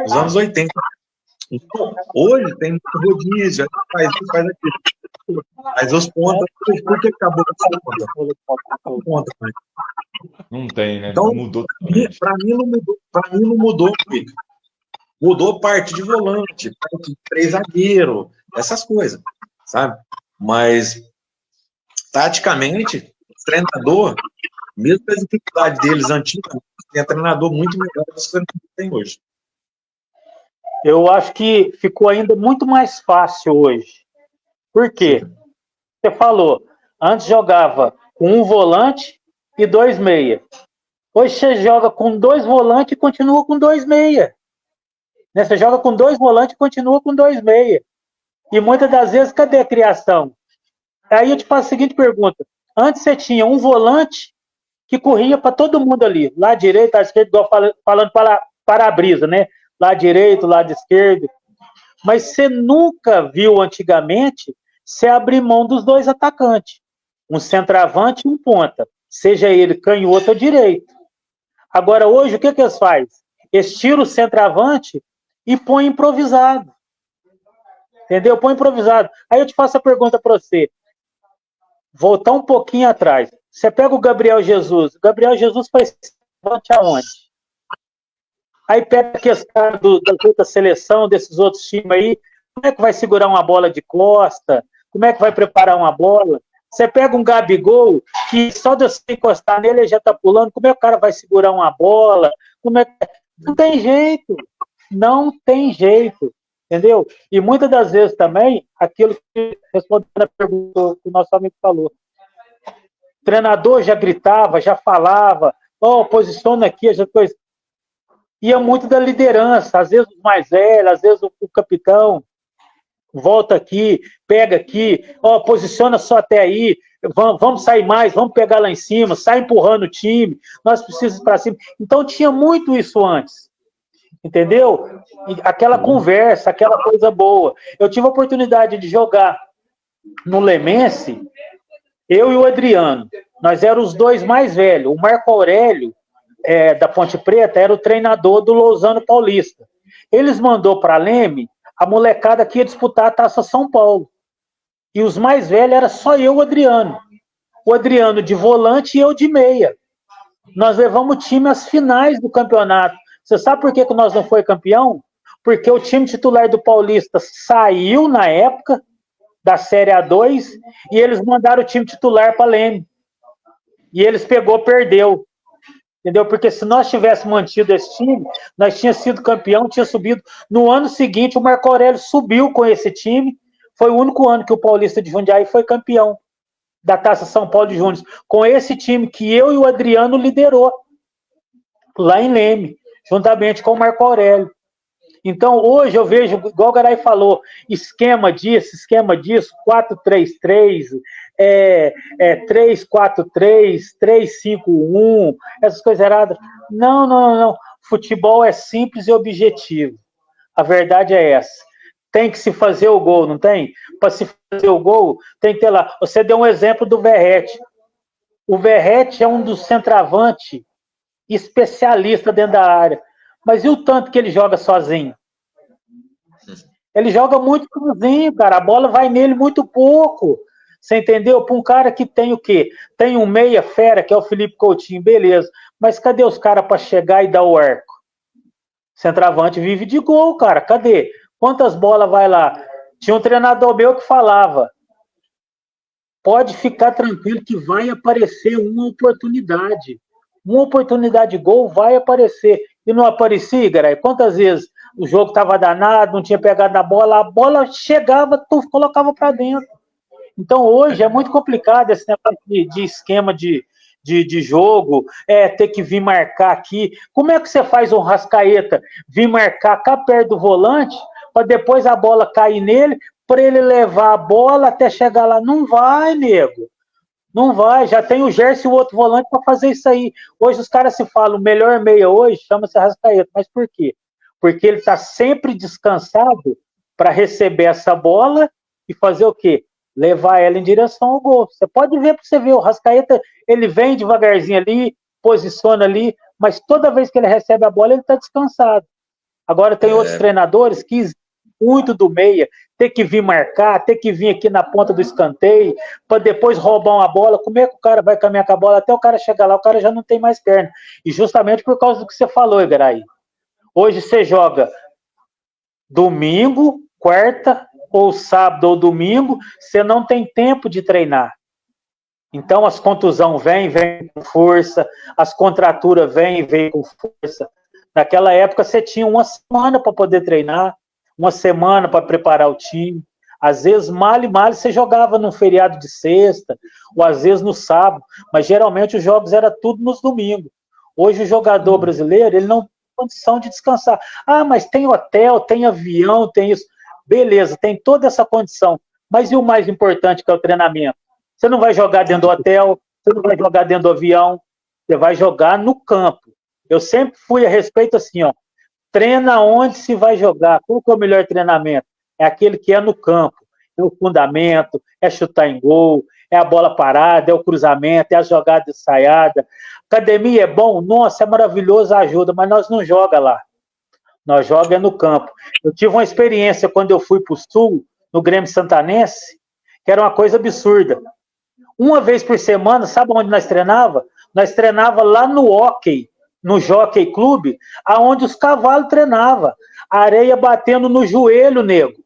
Nos anos 80. Então, hoje tem muito rodízio, faz isso, faz aquilo. Mas os pontos, por que acabou com essa ponta? Não tem, né? Então, mudou. Para mim não mudou, Pico. Mudou parte de volante, parte de 3 zagueiros, essas coisas, sabe? Mas, taticamente, o treinador, mesmo com a dificuldade deles antigamente, tem treinador muito melhor do que o que tem hoje. Eu acho que ficou ainda muito mais fácil hoje. Por quê? Você falou, antes jogava com um volante e 2 meia. Hoje você joga com 2 volantes e continua com 2 meia. Né? Você joga com 2 volantes e continua com 2 meia. E muitas das vezes, cadê a criação? Aí eu te faço a seguinte pergunta. Antes você tinha um volante que corria para todo mundo ali. Lado direito, lado esquerdo, igual falando para a brisa, né? Lado direito, lado esquerdo. Mas você nunca viu antigamente você abrir mão dos 2 atacantes. Um centroavante e um ponta. Seja ele canhoto ou direito. Agora, hoje, o que eles fazem? Eles tiram o centroavante e põem improvisado. Entendeu? Põe improvisado. Aí eu te faço a pergunta para você. Voltar um pouquinho atrás. Você pega o Gabriel Jesus. O Gabriel Jesus foi centroavante aonde? Aí pega aqueles caras da outra seleção, desses outros times aí. Como é que vai segurar uma bola de costa? Como é que vai preparar uma bola? Você pega um Gabigol, que só de você encostar nele, ele já tá pulando. Como é que o cara vai segurar uma bola? Como é que... Não tem jeito. Não tem jeito. Entendeu? E muitas das vezes também, aquilo que respondendo a pergunta que o nosso amigo falou. O treinador já gritava, já falava, posiciona aqui, já coisa. Ia muito da liderança, às vezes o mais velho, às vezes o capitão. Volta aqui, pega aqui, posiciona só até aí, vamos sair mais, vamos pegar lá em cima, sai empurrando o time, nós precisamos ir para cima. Então tinha muito isso antes, entendeu? Aquela conversa, aquela coisa boa. Eu tive a oportunidade de jogar no Lemense, eu e o Adriano, nós éramos os 2 mais velhos. O Marco Aurélio, da Ponte Preta, era o treinador do Lousano Paulista. Eles mandou para Leme a molecada que ia disputar a Taça São Paulo. E os mais velhos era só eu e o Adriano. O Adriano de volante e eu de meia. Nós levamos o time às finais do campeonato. Você sabe por que nós não foi campeão? Porque o time titular do Paulista saiu na época da Série A2 e eles mandaram o time titular para Leme. E eles perdeu. Entendeu? Porque se nós tivéssemos mantido esse time, nós tínhamos sido campeão, tinha subido. No ano seguinte, o Marco Aurélio subiu com esse time. Foi o único ano que o Paulista de Jundiaí foi campeão da Taça São Paulo de Júnior. Com esse time que eu e o Adriano liderou lá em Leme, juntamente com o Marco Aurélio. Então, hoje eu vejo, igual o Garay falou, esquema disso, 4-3-3, 3-4-3, 3-5-1, essas coisas erradas. Não. Futebol é simples e objetivo. A verdade é essa. Tem que se fazer o gol, não tem? Para se fazer o gol, tem que ter lá. Você deu um exemplo do Verratti. O Verratti é um dos centroavantes especialistas dentro da área. Mas e o tanto que ele joga sozinho? Ele joga muito sozinho, cara. A bola vai nele muito pouco. Você entendeu? Para um cara que tem o quê? Tem um meia fera, que é o Felipe Coutinho, beleza. Mas cadê os caras para chegar e dar o arco? Centroavante vive de gol, cara. Cadê? Quantas bolas vai lá? Tinha um treinador meu que falava: pode ficar tranquilo que vai aparecer uma oportunidade. Uma oportunidade de gol vai aparecer. E não aparecia, Garay? Quantas vezes o jogo estava danado, não tinha pegado na bola, a bola chegava, tu colocava para dentro. Então hoje é muito complicado esse negócio de esquema de jogo, ter que vir marcar aqui. Como é que você faz um Rascaeta vir marcar cá perto do volante, para depois a bola cair nele, para ele levar a bola até chegar lá? Não vai, nego. Não vai, já tem o Gerson e o outro volante para fazer isso aí. Hoje os caras se falam, o melhor meia hoje chama-se Rascaeta. Mas por quê? Porque ele está sempre descansado para receber essa bola e fazer o quê? Levar ela em direção ao gol. Você pode ver para você ver, o Rascaeta, ele vem devagarzinho ali, posiciona ali, mas toda vez que ele recebe a bola, ele está descansado. Agora tem outros treinadores que muito do meia, ter que vir marcar, ter que vir aqui na ponta do escanteio, para depois roubar uma bola. Como é que o cara vai caminhar com a bola até o cara chegar lá? O cara já não tem mais perna. E justamente por causa do que você falou, Igaraí. Hoje você joga domingo, quarta, ou sábado ou domingo, você não tem tempo de treinar. Então as contusões vêm com força, as contraturas vêm com força. Naquela época você tinha uma semana para poder treinar, uma semana para preparar o time. Às vezes, mal e mal, você jogava num feriado de sexta, ou às vezes no sábado, mas geralmente os jogos eram tudo nos domingos. Hoje o jogador brasileiro, ele não tem condição de descansar. Ah, mas tem hotel, tem avião, tem isso. Beleza, tem toda essa condição. Mas e o mais importante, que é o treinamento? Você não vai jogar dentro do hotel, você não vai jogar dentro do avião, você vai jogar no campo. Eu sempre fui a respeito assim, ó, treina onde se vai jogar. Qual que é o melhor treinamento? É aquele que é no campo. É o fundamento, é chutar em gol, é a bola parada, é o cruzamento, é a jogada ensaiada. Academia é bom? Nossa, é maravilhoso, ajuda, mas nós não joga lá. Nós joga no campo. Eu tive uma experiência quando eu fui para o Sul, no Grêmio Santanense, que era uma coisa absurda. Uma vez por semana, sabe onde nós treinava? Nós treinava lá no Hockey, no Jockey Clube, aonde os cavalos treinavam. A areia batendo no joelho, nego.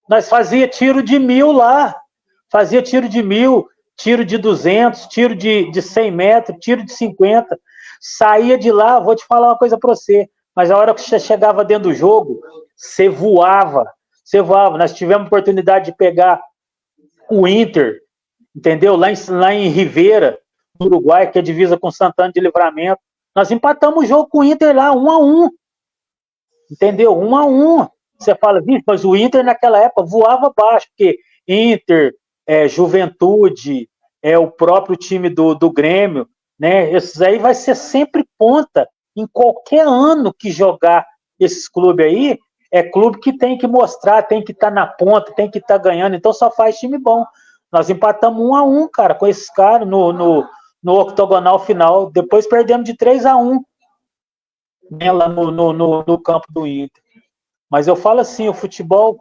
Nós fazia tiro de 1000 lá. Fazia tiro de 1000, tiro de 200, tiro de 100 metros, tiro de 50. Saía de lá, vou te falar uma coisa para você, mas a hora que você chegava dentro do jogo, você voava. Você voava. Nós tivemos oportunidade de pegar o Inter, entendeu? Lá em Rivera, no Uruguai, que é divisa com Santana de Livramento. Nós empatamos o jogo com o Inter lá, 1-1. Entendeu? 1-1. Você fala, mas o Inter naquela época voava baixo, porque Inter, Juventude, o próprio time do Grêmio, né? Esses aí vai ser sempre ponta em qualquer ano que jogar esses clubes aí. É clube que tem que mostrar, tem que estar na ponta, tem que estar ganhando, então só faz time bom. Nós empatamos 1-1, cara, com esses caras no octogonal final, depois perdemos de 3-1, né, lá no campo do Inter. Mas eu falo assim, o futebol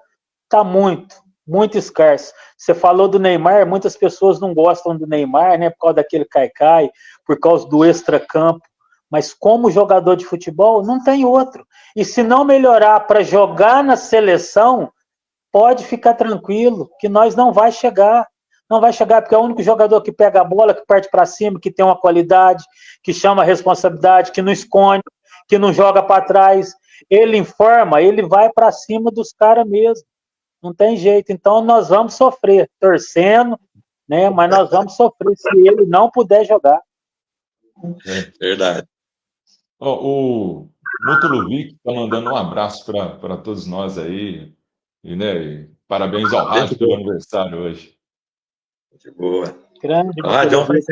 tá muito escasso. Você falou do Neymar, muitas pessoas não gostam do Neymar, né, por causa daquele caicai, por causa do extracampo, mas como jogador de futebol, não tem outro. E se não melhorar para jogar na seleção, pode ficar tranquilo, que nós não vai chegar. Não vai chegar, porque é o único jogador que pega a bola, que parte para cima, que tem uma qualidade, que chama a responsabilidade, que não esconde, que não joga para trás. Ele informa, ele vai para cima dos caras mesmo. Não tem jeito. Então nós vamos sofrer, torcendo, né? Mas nós vamos sofrer se ele não puder jogar. Verdade. O Mutulovic está mandando um abraço para todos nós aí. E, né, e parabéns ao rádio pelo aniversário hoje. De boa. Grande. John faz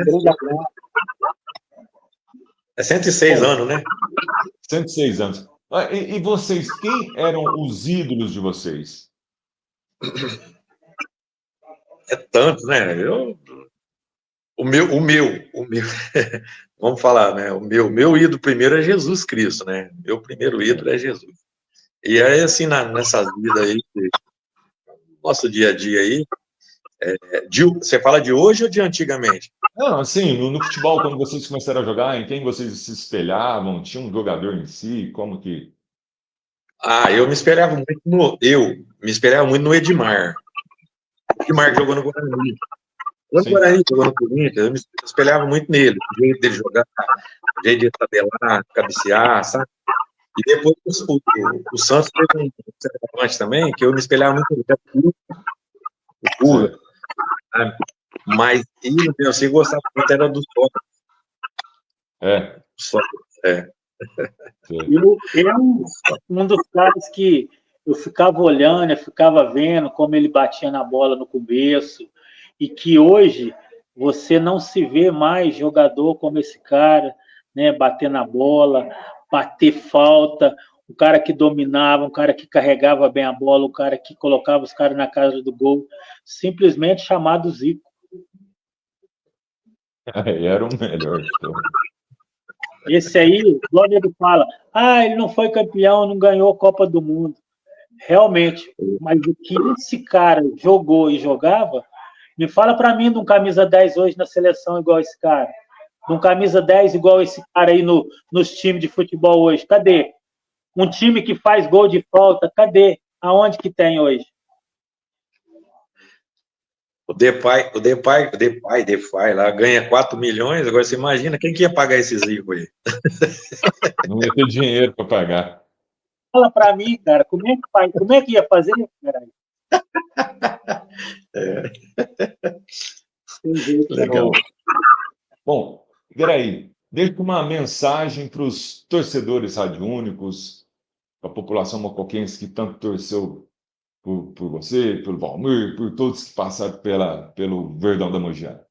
106 anos, né? 106 anos. E vocês, quem eram os ídolos de vocês? É tanto, né? O meu, vamos falar, né? O meu ídolo primeiro é Jesus Cristo, né? Meu primeiro ídolo é Jesus. E aí, assim, nessas vidas aí, nosso dia a dia aí, você fala de hoje ou de antigamente? Não, assim, no futebol, quando vocês começaram a jogar, em quem vocês se espelhavam? Tinha um jogador em si? Como que... Eu me espelhava muito no Edmar. O Edmar jogou no Guarani. Quando o Guarani jogou no Corinthians, eu me espelhava muito nele. O jeito dele jogar, o jeito de tabelar, cabecear, sabe? E depois o Santos teve um centroavante também, que eu me espelhava muito nele. O Pula. Mas eu gostava muito, era do Sócrates. Eu, um dos caras que eu ficava olhando, eu ficava vendo como ele batia na bola no começo, e que hoje você não se vê mais jogador como esse cara, né, bater na bola, bater falta, um cara que dominava, um cara que carregava bem a bola, um cara que colocava os caras na casa do gol, simplesmente chamado Zico. Era o melhor de todos. Esse aí, logo ele fala, ele não foi campeão, não ganhou a Copa do Mundo. Realmente, mas o que esse cara jogou e jogava, me fala para mim de um camisa 10 hoje na seleção igual esse cara. De um camisa 10 igual esse cara aí nos times de futebol hoje. Cadê? Um time que faz gol de falta, cadê? Aonde que tem hoje? Depay lá ganha 4 milhões, agora você imagina quem que ia pagar esses ricos aí? Não ia ter dinheiro para pagar. Fala para mim, cara, como é que ia fazer, cara? Legal. Bom, Geraí, deixa uma mensagem para os torcedores radiúnicos, a população mocoquense que tanto torceu por você, pelo Valmir, por todos que passaram pelo Verdão da Mogiana.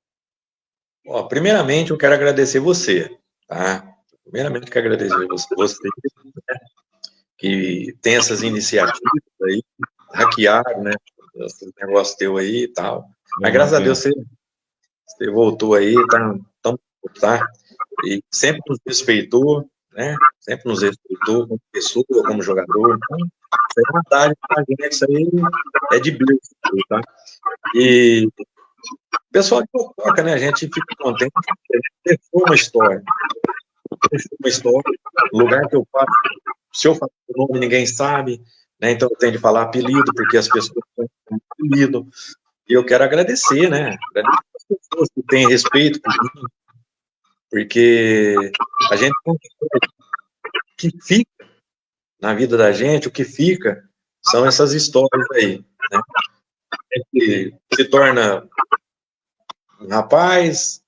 Bom, primeiramente, eu quero agradecer você, tá? Primeiramente, eu quero agradecer você, né, que tem essas iniciativas aí, hackearam, né? Esse negócio teu aí e tal. Mas graças a Deus você voltou aí, tá? E sempre nos respeitou, né? Sempre nos respeitou como pessoa, como jogador. Então, isso é vantagem pra gente, isso aí é de berço, tá? E o pessoal que toca, né? A gente fica contente, a gente deixou uma história. Lugar que eu passo, se eu falar o nome, ninguém sabe, né? Então eu tenho de falar apelido, porque as pessoas têm apelido. E eu quero agradecer, né? Agradecer as pessoas que têm respeito por mim, porque a gente o que fica na vida da gente, o que fica são essas histórias aí, né? A gente se torna um rapaz,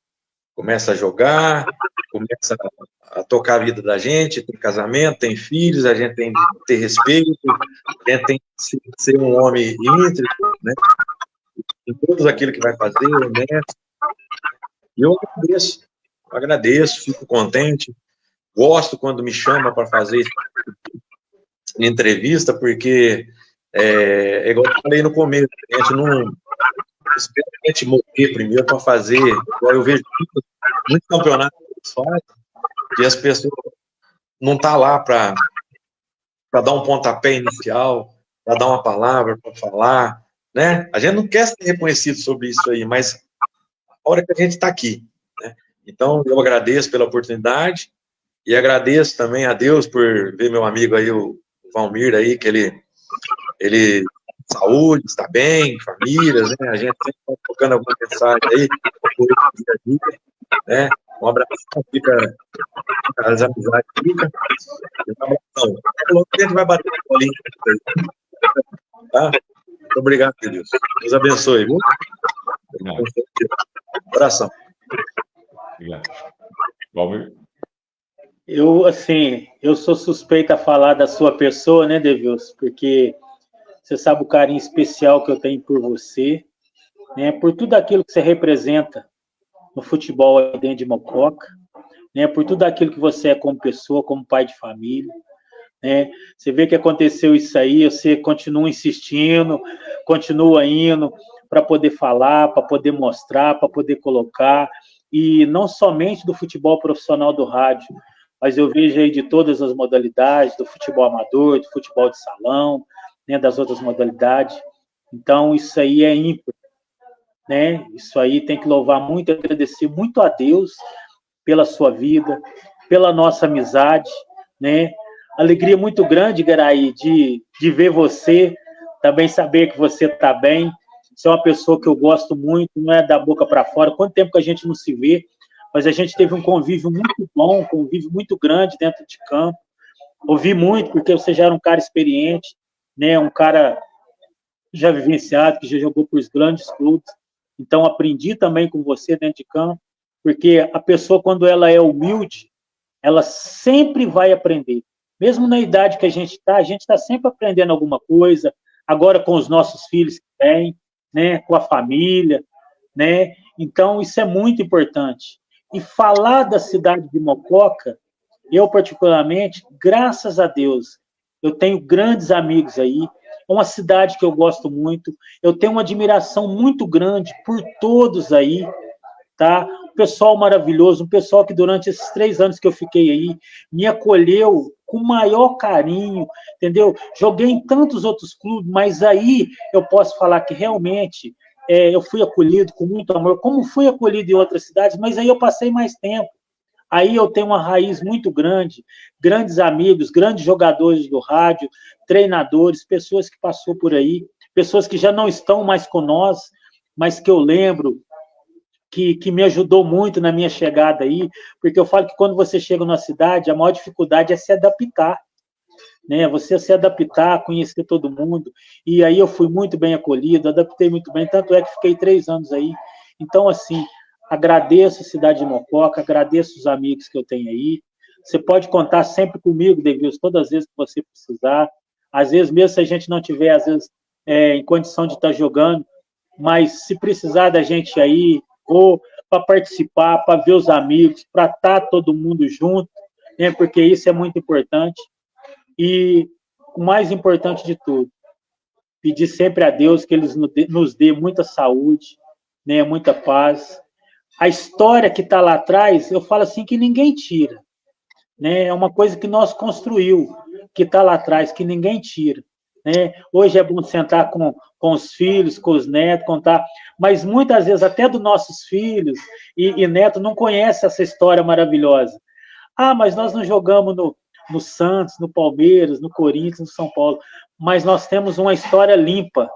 começa a jogar, começa a tocar a vida da gente, tem casamento, tem filhos, a gente tem que ter respeito, a gente tem que ser um homem íntegro, né? Em tudo aquilo que vai fazer, honesto. E eu agradeço, fico contente, gosto quando me chama para fazer entrevista, porque é igual eu falei no começo, a gente não espera a gente morrer primeiro para fazer, eu vejo muitos campeonatos que eles fazem, e as pessoas não estão lá para dar um pontapé inicial, para dar uma palavra, para falar, né? A gente não quer ser reconhecido sobre isso aí, mas a hora que a gente está aqui, né? Então, eu agradeço pela oportunidade e agradeço também a Deus por ver meu amigo aí, o Valmir, aí, que ele saúde, está bem, famílias, né? A gente sempre está tocando alguma mensagem aí, né? Um abraço, fica as amizades, fica. Um abração. Logo a gente vai bater na bolinha. Tá? Muito obrigado, Deus. Deus abençoe, viu? Obrigado. Abração. Obrigado. Valmir? Eu sou suspeito a falar da sua pessoa, né, Devilson? Porque você sabe o carinho especial que eu tenho por você, né? Por tudo aquilo que você representa no futebol aí dentro de Mococa, né? Por tudo aquilo que você é como pessoa, como pai de família, né? Você vê que aconteceu isso aí, você continua insistindo, continua indo para poder falar, para poder mostrar, para poder colocar, e não somente do futebol profissional do rádio, mas eu vejo aí de todas as modalidades, do futebol amador, do futebol de salão, né, das outras modalidades. Então, isso aí é ímpar, né? Isso aí tem que louvar muito, agradecer muito a Deus pela sua vida, pela nossa amizade, né? Alegria muito grande, Geraí, de ver você, também saber que você está bem. Você é uma pessoa que eu gosto muito, não é da boca para fora. Quanto tempo que a gente não se vê, mas a gente teve um convívio muito bom, um convívio muito grande dentro de campo. Ouvi muito, porque você já era um cara experiente, né? Um cara já vivenciado, que já jogou por grandes clubes. Então, aprendi também com você dentro de campo, porque a pessoa, quando ela é humilde, ela sempre vai aprender. Mesmo na idade que a gente está sempre aprendendo alguma coisa, agora com os nossos filhos que tem, né, com a família, né? Então, isso é muito importante. E falar da cidade de Mococa, eu particularmente, graças a Deus, eu tenho grandes amigos aí, é uma cidade que eu gosto muito, eu tenho uma admiração muito grande por todos aí, tá? Um pessoal maravilhoso, um pessoal que durante esses 3 anos que eu fiquei aí, me acolheu com o maior carinho, entendeu? Joguei em tantos outros clubes, mas aí eu posso falar que realmente eu fui acolhido com muito amor, como fui acolhido em outras cidades, mas aí eu passei mais tempo. Aí eu tenho uma raiz muito grande, grandes amigos, grandes jogadores do rádio, treinadores, pessoas que passou por aí, pessoas que já não estão mais com nós, mas que eu lembro que me ajudou muito na minha chegada aí, porque eu falo que quando você chega numa cidade, a maior dificuldade é se adaptar, né? Você se adaptar, conhecer todo mundo. E aí eu fui muito bem acolhido, adaptei muito bem, tanto é que fiquei 3 anos aí. Então, assim, agradeço a cidade de Mococa, agradeço os amigos que eu tenho aí. Você pode contar sempre comigo, Devilson, todas as vezes que você precisar. Às vezes, mesmo se a gente não tiver, às vezes, em condição de estar jogando, mas se precisar da gente aí, ou para participar, para ver os amigos, para estar todo mundo junto, né? Porque isso é muito importante. E o mais importante de tudo, pedir sempre a Deus que Ele nos dê muita saúde, né, muita paz. A história que está lá atrás, eu falo assim, que ninguém tira. Né? É uma coisa que nós construiu, que está lá atrás, que ninguém tira. Né? Hoje é bom sentar com os filhos, com os netos, contar, mas muitas vezes até dos nossos filhos e netos não conhecem essa história maravilhosa. Ah, mas nós não jogamos no Santos, no Palmeiras, no Corinthians, no São Paulo, mas nós temos uma história limpa.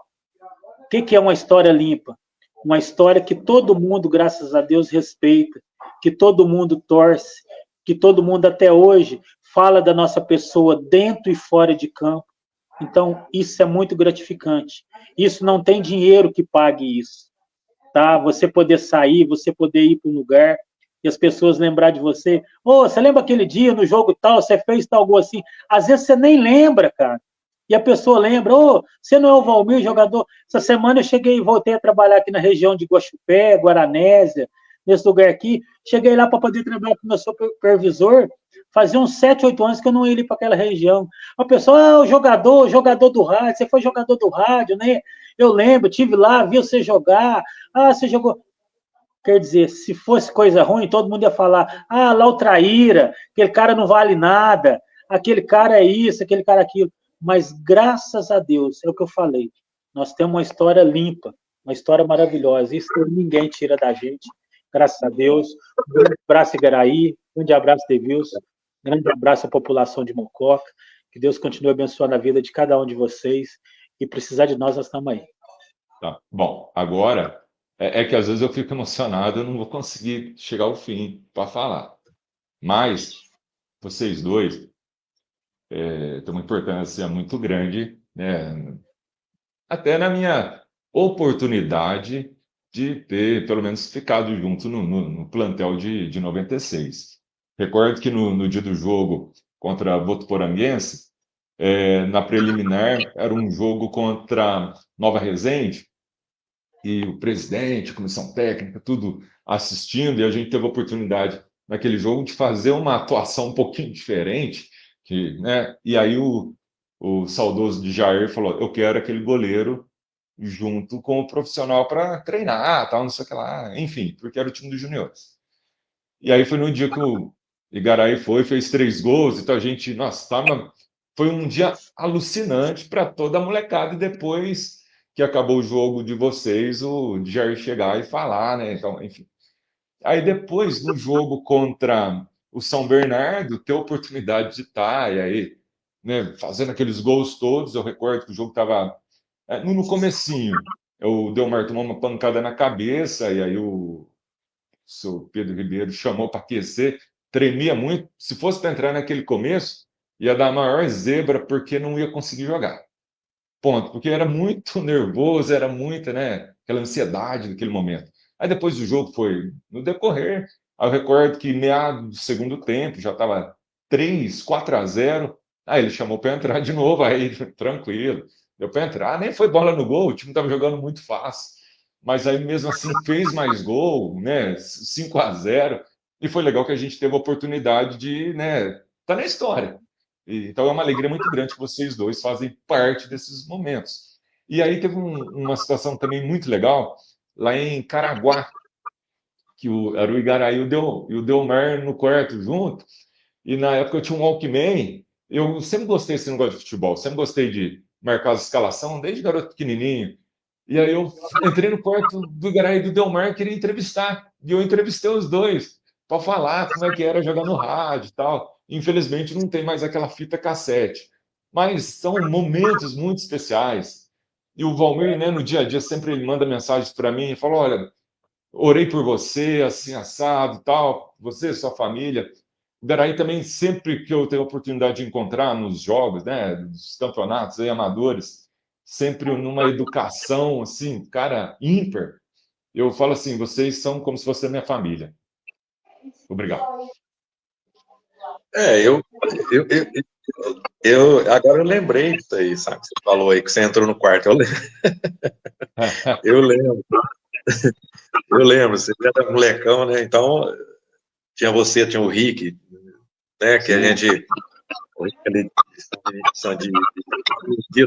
O que é uma história limpa? Uma história que todo mundo, graças a Deus, respeita, que todo mundo torce, que todo mundo até hoje fala da nossa pessoa dentro e fora de campo. Então, isso é muito gratificante. Isso não tem dinheiro que pague isso. Tá? Você poder sair, você poder ir para um lugar e as pessoas lembrar de você. Ô, você lembra aquele dia no jogo tal, você fez tal gol assim? Às vezes você nem lembra, cara. E a pessoa lembra, ô, você não é o Valmir, jogador? Essa semana eu cheguei e voltei a trabalhar aqui na região de Guaxupé, Guaranésia, nesse lugar aqui. Cheguei lá para poder trabalhar com o meu supervisor. Fazia uns 7, 8 anos que eu não ia para aquela região. A pessoa, ah, o jogador do rádio, você foi jogador do rádio, né? Eu lembro, tive lá, vi você jogar. Ah, você jogou. Quer dizer, se fosse coisa ruim, todo mundo ia falar: ah, lá o traíra, aquele cara não vale nada, aquele cara é isso, aquele cara é aquilo. Mas graças a Deus, é o que eu falei, nós temos uma história limpa, uma história maravilhosa. Isso ninguém tira da gente, graças a Deus. Um grande abraço, Igaraí, um grande abraço, Devilson, um grande abraço à população de Mococa. Que Deus continue abençoando a vida de cada um de vocês. E precisar de nós estamos aí. Tá. Bom, agora é que às vezes eu fico emocionado, eu não vou conseguir chegar ao fim para falar. Mas vocês dois têm uma importância muito grande, né? Até na minha oportunidade de ter, pelo menos, ficado junto no plantel de 96. Recordo que no dia do jogo contra a Votuporanguense, na preliminar, era um jogo contra Nova Resende, e o presidente, a comissão técnica, tudo assistindo, e a gente teve a oportunidade naquele jogo de fazer uma atuação um pouquinho diferente, né? E aí o saudoso de Jair falou: eu quero aquele goleiro junto com o profissional para treinar, tal, não sei o que lá, enfim, porque era o time dos juniores. E aí foi no dia que o Igaraí fez 3 gols, então a gente, nossa, foi um dia alucinante para toda a molecada, e depois que acabou o jogo de vocês, o Jair chegar e falar, né? Então, enfim. Aí depois, no jogo contra o São Bernardo, ter a oportunidade de estar, e aí, né, fazendo aqueles gols todos, eu recordo que o jogo estava no comecinho. O Delmar tomou uma pancada na cabeça, e aí o seu Pedro Ribeiro chamou para aquecer, tremia muito. Se fosse para entrar naquele começo, ia dar a maior zebra, porque não ia conseguir jogar. Ponto, porque era muito nervoso, era muita, né, aquela ansiedade daquele momento. Aí depois do jogo foi no decorrer. Aí eu recordo que meado do segundo tempo já estava 3-4-0. Aí ele chamou para entrar de novo, aí tranquilo, deu para entrar. Nem foi bola no gol, o time estava jogando muito fácil. Mas aí mesmo assim fez mais gol, né, 5-0. E foi legal que a gente teve a oportunidade de, né, tá na história. Então é uma alegria muito grande que vocês dois fazem parte desses momentos. E aí teve uma situação também muito legal lá em Caraguá, que era o Igaraí e o Delmar no quarto junto, e na época eu tinha um Walkman. Eu sempre gostei desse negócio de futebol, sempre gostei de marcar as escalação, desde garoto pequenininho. E aí eu entrei no quarto do Igaraí e do Delmar e queria entrevistar, e eu entrevistei os dois para falar como é que era jogar no rádio e tal. Infelizmente não tem mais aquela fita cassete, mas são momentos muito especiais. E o Valmir, né, no dia a dia, sempre ele manda mensagens para mim e fala: olha, orei por você, assim, assado, tal, você, sua família. O Garaí também, sempre que eu tenho a oportunidade de encontrar nos jogos, né, dos campeonatos aí, amadores, sempre numa educação, assim, cara, ímpar, eu falo assim: vocês são como se fosse minha família. Obrigado. Eu, eu, agora eu lembrei disso aí, sabe? Você falou aí que você entrou no quarto. Eu lembro, eu lembro. Você era molecão, né? Então, tinha você, tinha o Rick, né? Que a Sim. gente. O Rick ali, de,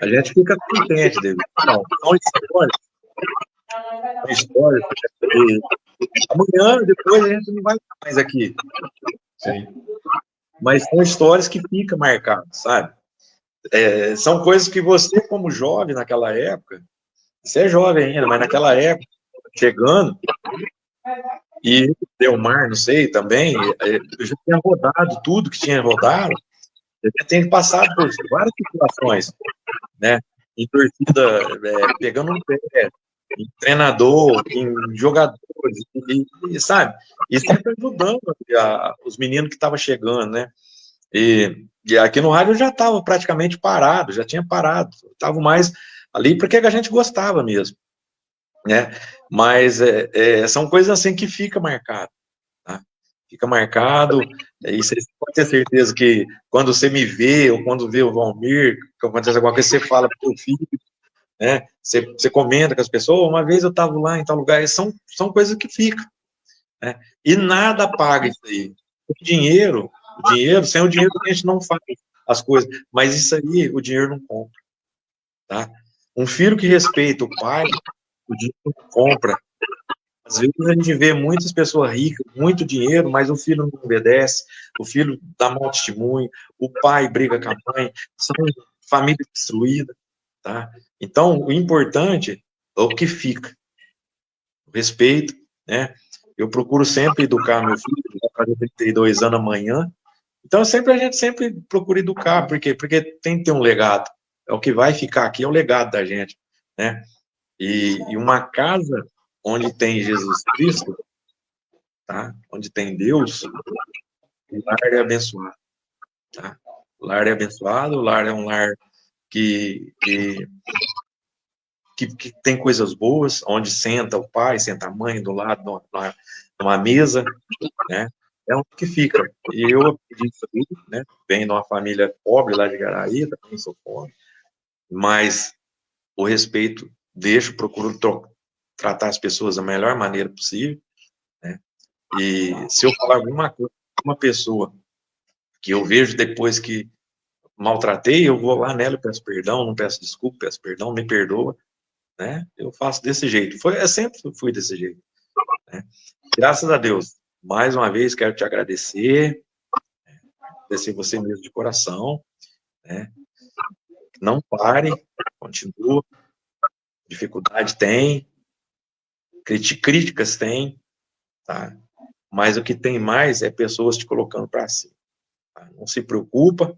a gente fica contente dele. Não, são histórias. E amanhã, depois, a gente não vai estar mais aqui. Sim. Mas são histórias que ficam marcadas, sabe? São coisas que você, como jovem naquela época, você é jovem ainda, mas naquela época, chegando, e Delmar, não sei, também, eu já tinha rodado tudo que tinha rodado, eu já tinha passado por várias situações, né? Em torcida, pegando um pé, em treinador, em jogadores, sabe? E sempre ajudando os meninos que estavam chegando, né? E aqui no rádio eu já estava praticamente parado, já tinha parado, estava mais ali porque a gente gostava mesmo, né? Mas são coisas assim que fica marcado, tá? Fica marcado, e você pode ter certeza que quando você me vê, ou quando vê o Valmir, que acontece alguma coisa, você fala pro teu filho, né? Você comenta com as pessoas: uma vez eu estava lá em tal lugar, e são coisas que ficam, né? E nada paga isso aí. Sem o dinheiro a gente não faz as coisas, mas isso aí o dinheiro não compra, tá? Um filho que respeita o pai, o dinheiro não compra. Às vezes a gente vê muitas pessoas ricas, muito dinheiro, mas o filho não obedece, o filho dá mau testemunho, o pai briga com a mãe, são famílias destruídas, tá? Então, o importante é o que fica, o respeito, né? Eu procuro sempre educar meu filho, ele vai fazer 32 anos amanhã, então a gente sempre procura educar, por quê? Porque tem que ter um legado, é o que vai ficar aqui, é o legado da gente, né? E uma casa onde tem Jesus Cristo, tá? Onde tem Deus, o lar é abençoado, tá? O lar é abençoado, o lar é um lar que tem coisas boas, onde senta o pai, senta a mãe do lado, numa mesa, né? É onde que fica. E eu acredito isso aí, né? Venho de uma família pobre lá de Garaí, também sou pobre, mas o respeito procuro tratar as pessoas da melhor maneira possível, né? E se eu falar alguma coisa com uma pessoa que eu vejo depois que maltratei, eu vou lá nela e peço perdão, não peço desculpa, peço perdão, me perdoa, né? Eu faço desse jeito. Sempre fui desse jeito, né? Graças a Deus. Mais uma vez quero te agradecer você mesmo de coração, né? Não pare, continua. Dificuldade tem, críticas tem, tá? Mas o que tem mais é pessoas te colocando para cima. Tá? Não se preocupa,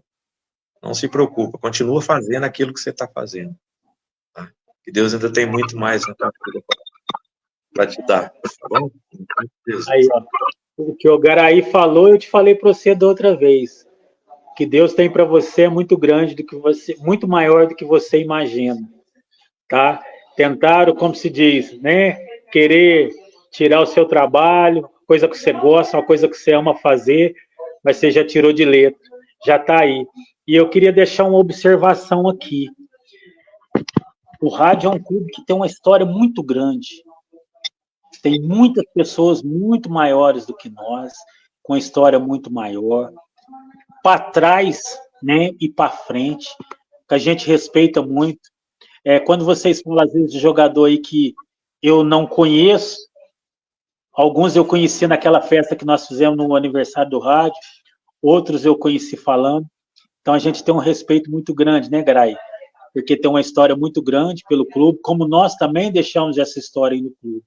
continua fazendo aquilo que você está fazendo. Tá? Que Deus ainda tem muito mais na tua vida para te dar, tá bom? Aí, ó, o que o Garaí falou, eu te falei para você da outra vez. O que Deus tem para você é muito grande do que você, muito maior do que você imagina, tá? Tentaram, como se diz, né? Querer tirar o seu trabalho, coisa que você gosta, uma coisa que você ama fazer, mas você já tirou de letra, já está aí. E eu queria deixar uma observação aqui. O rádio é um clube que tem uma história muito grande. Tem muitas pessoas muito maiores do que nós, com história muito maior, para trás, né, e para frente, que a gente respeita muito. Quando vocês falam, às vezes, de jogador aí que eu não conheço, alguns eu conheci naquela festa que nós fizemos no aniversário do rádio, outros eu conheci falando. Então a gente tem um respeito muito grande, né, Garay? Porque tem uma história muito grande pelo clube, como nós também deixamos essa história aí no clube.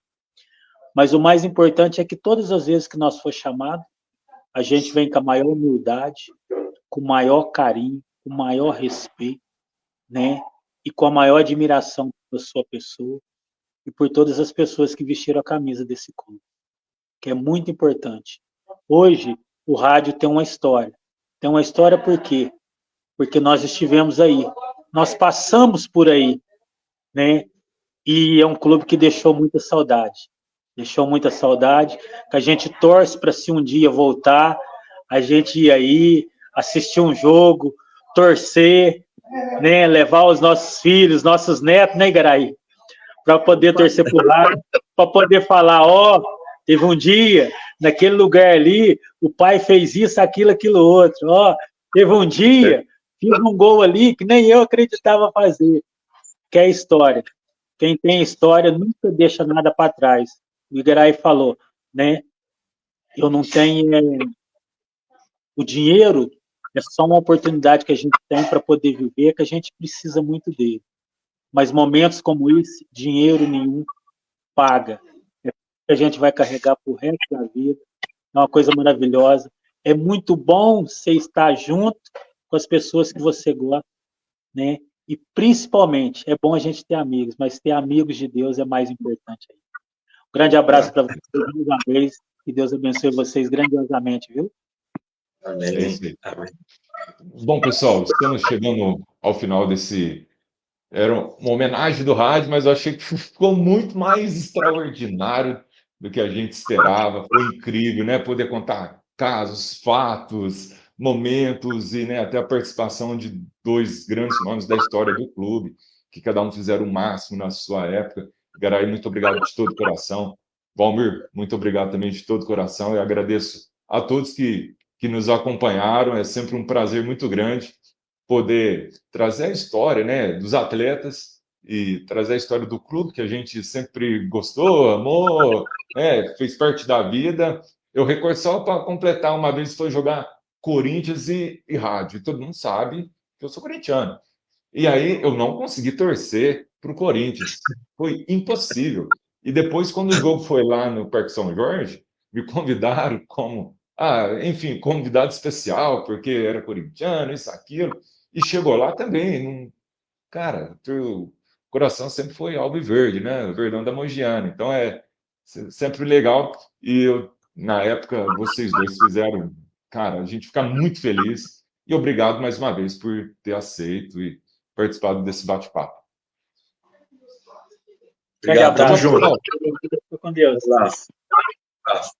Mas o mais importante é que todas as vezes que nós for chamado, a gente vem com a maior humildade, com o maior carinho, com o maior respeito, né? e com a maior admiração pela sua pessoa e por todas as pessoas que vestiram a camisa desse clube, que é muito importante. Hoje, o rádio tem uma história. Tem uma história por quê? Porque nós estivemos aí, nós passamos por aí, né? E é um clube que deixou muita saudade. Deixou muita saudade, que a gente torce para se um dia voltar, a gente ir aí, assistir um jogo, torcer, né? Levar os nossos filhos, nossos netos, né, Igaraí? Para poder torcer por lá, para poder falar, ó, teve um dia, naquele lugar ali, o pai fez isso, aquilo outro, ó, teve um dia, fiz um gol ali que nem eu acreditava fazer, que é história. Quem tem história nunca deixa nada para trás. O Igaraí falou, né? Eu não tenho... O dinheiro é só uma oportunidade que a gente tem para poder viver, que a gente precisa muito dele. Mas momentos como esse, dinheiro nenhum paga. É que a gente vai carregar por resto da vida. É uma coisa maravilhosa. É muito bom você estar junto com as pessoas que você gosta, né? E principalmente, é bom a gente ter amigos, mas ter amigos de Deus é mais importante. Um grande abraço para vocês mais uma vez. Que Deus abençoe vocês grandiosamente, viu? Amém. É isso aí. Amém. Bom, pessoal, estamos chegando ao final desse. Era uma homenagem do rádio, mas eu achei que ficou muito mais extraordinário do que a gente esperava. Foi incrível, né? Poder contar casos, fatos, momentos e, né, até a participação de dois grandes nomes da história do clube, que cada um fizeram o máximo na sua época. Garay, muito obrigado de todo o coração. Valmir, muito obrigado também de todo o coração. Eu agradeço a todos que nos acompanharam. É sempre um prazer muito grande poder trazer a história, né, dos atletas e trazer a história do clube que a gente sempre gostou, amou, né, fez parte da vida. Eu recordo só para completar, uma vez foi jogar Corinthians e Rádio, e todo mundo sabe que eu sou corintiano. E aí eu não consegui torcer para o Corinthians, foi impossível. E depois, quando o jogo foi lá no Parque São Jorge, me convidaram como, enfim, convidado especial, porque era corintiano, isso, aquilo. E chegou lá também, cara, o coração sempre foi alviverde, né? O Verdão da Mogiana. Então é sempre legal. E eu, na época, vocês dois fizeram, cara, a gente fica muito feliz. E obrigado mais uma vez por ter aceito e participado desse bate-papo. Grande Obrigado, tamo abraço. junto. Fica com Deus. Um abraço.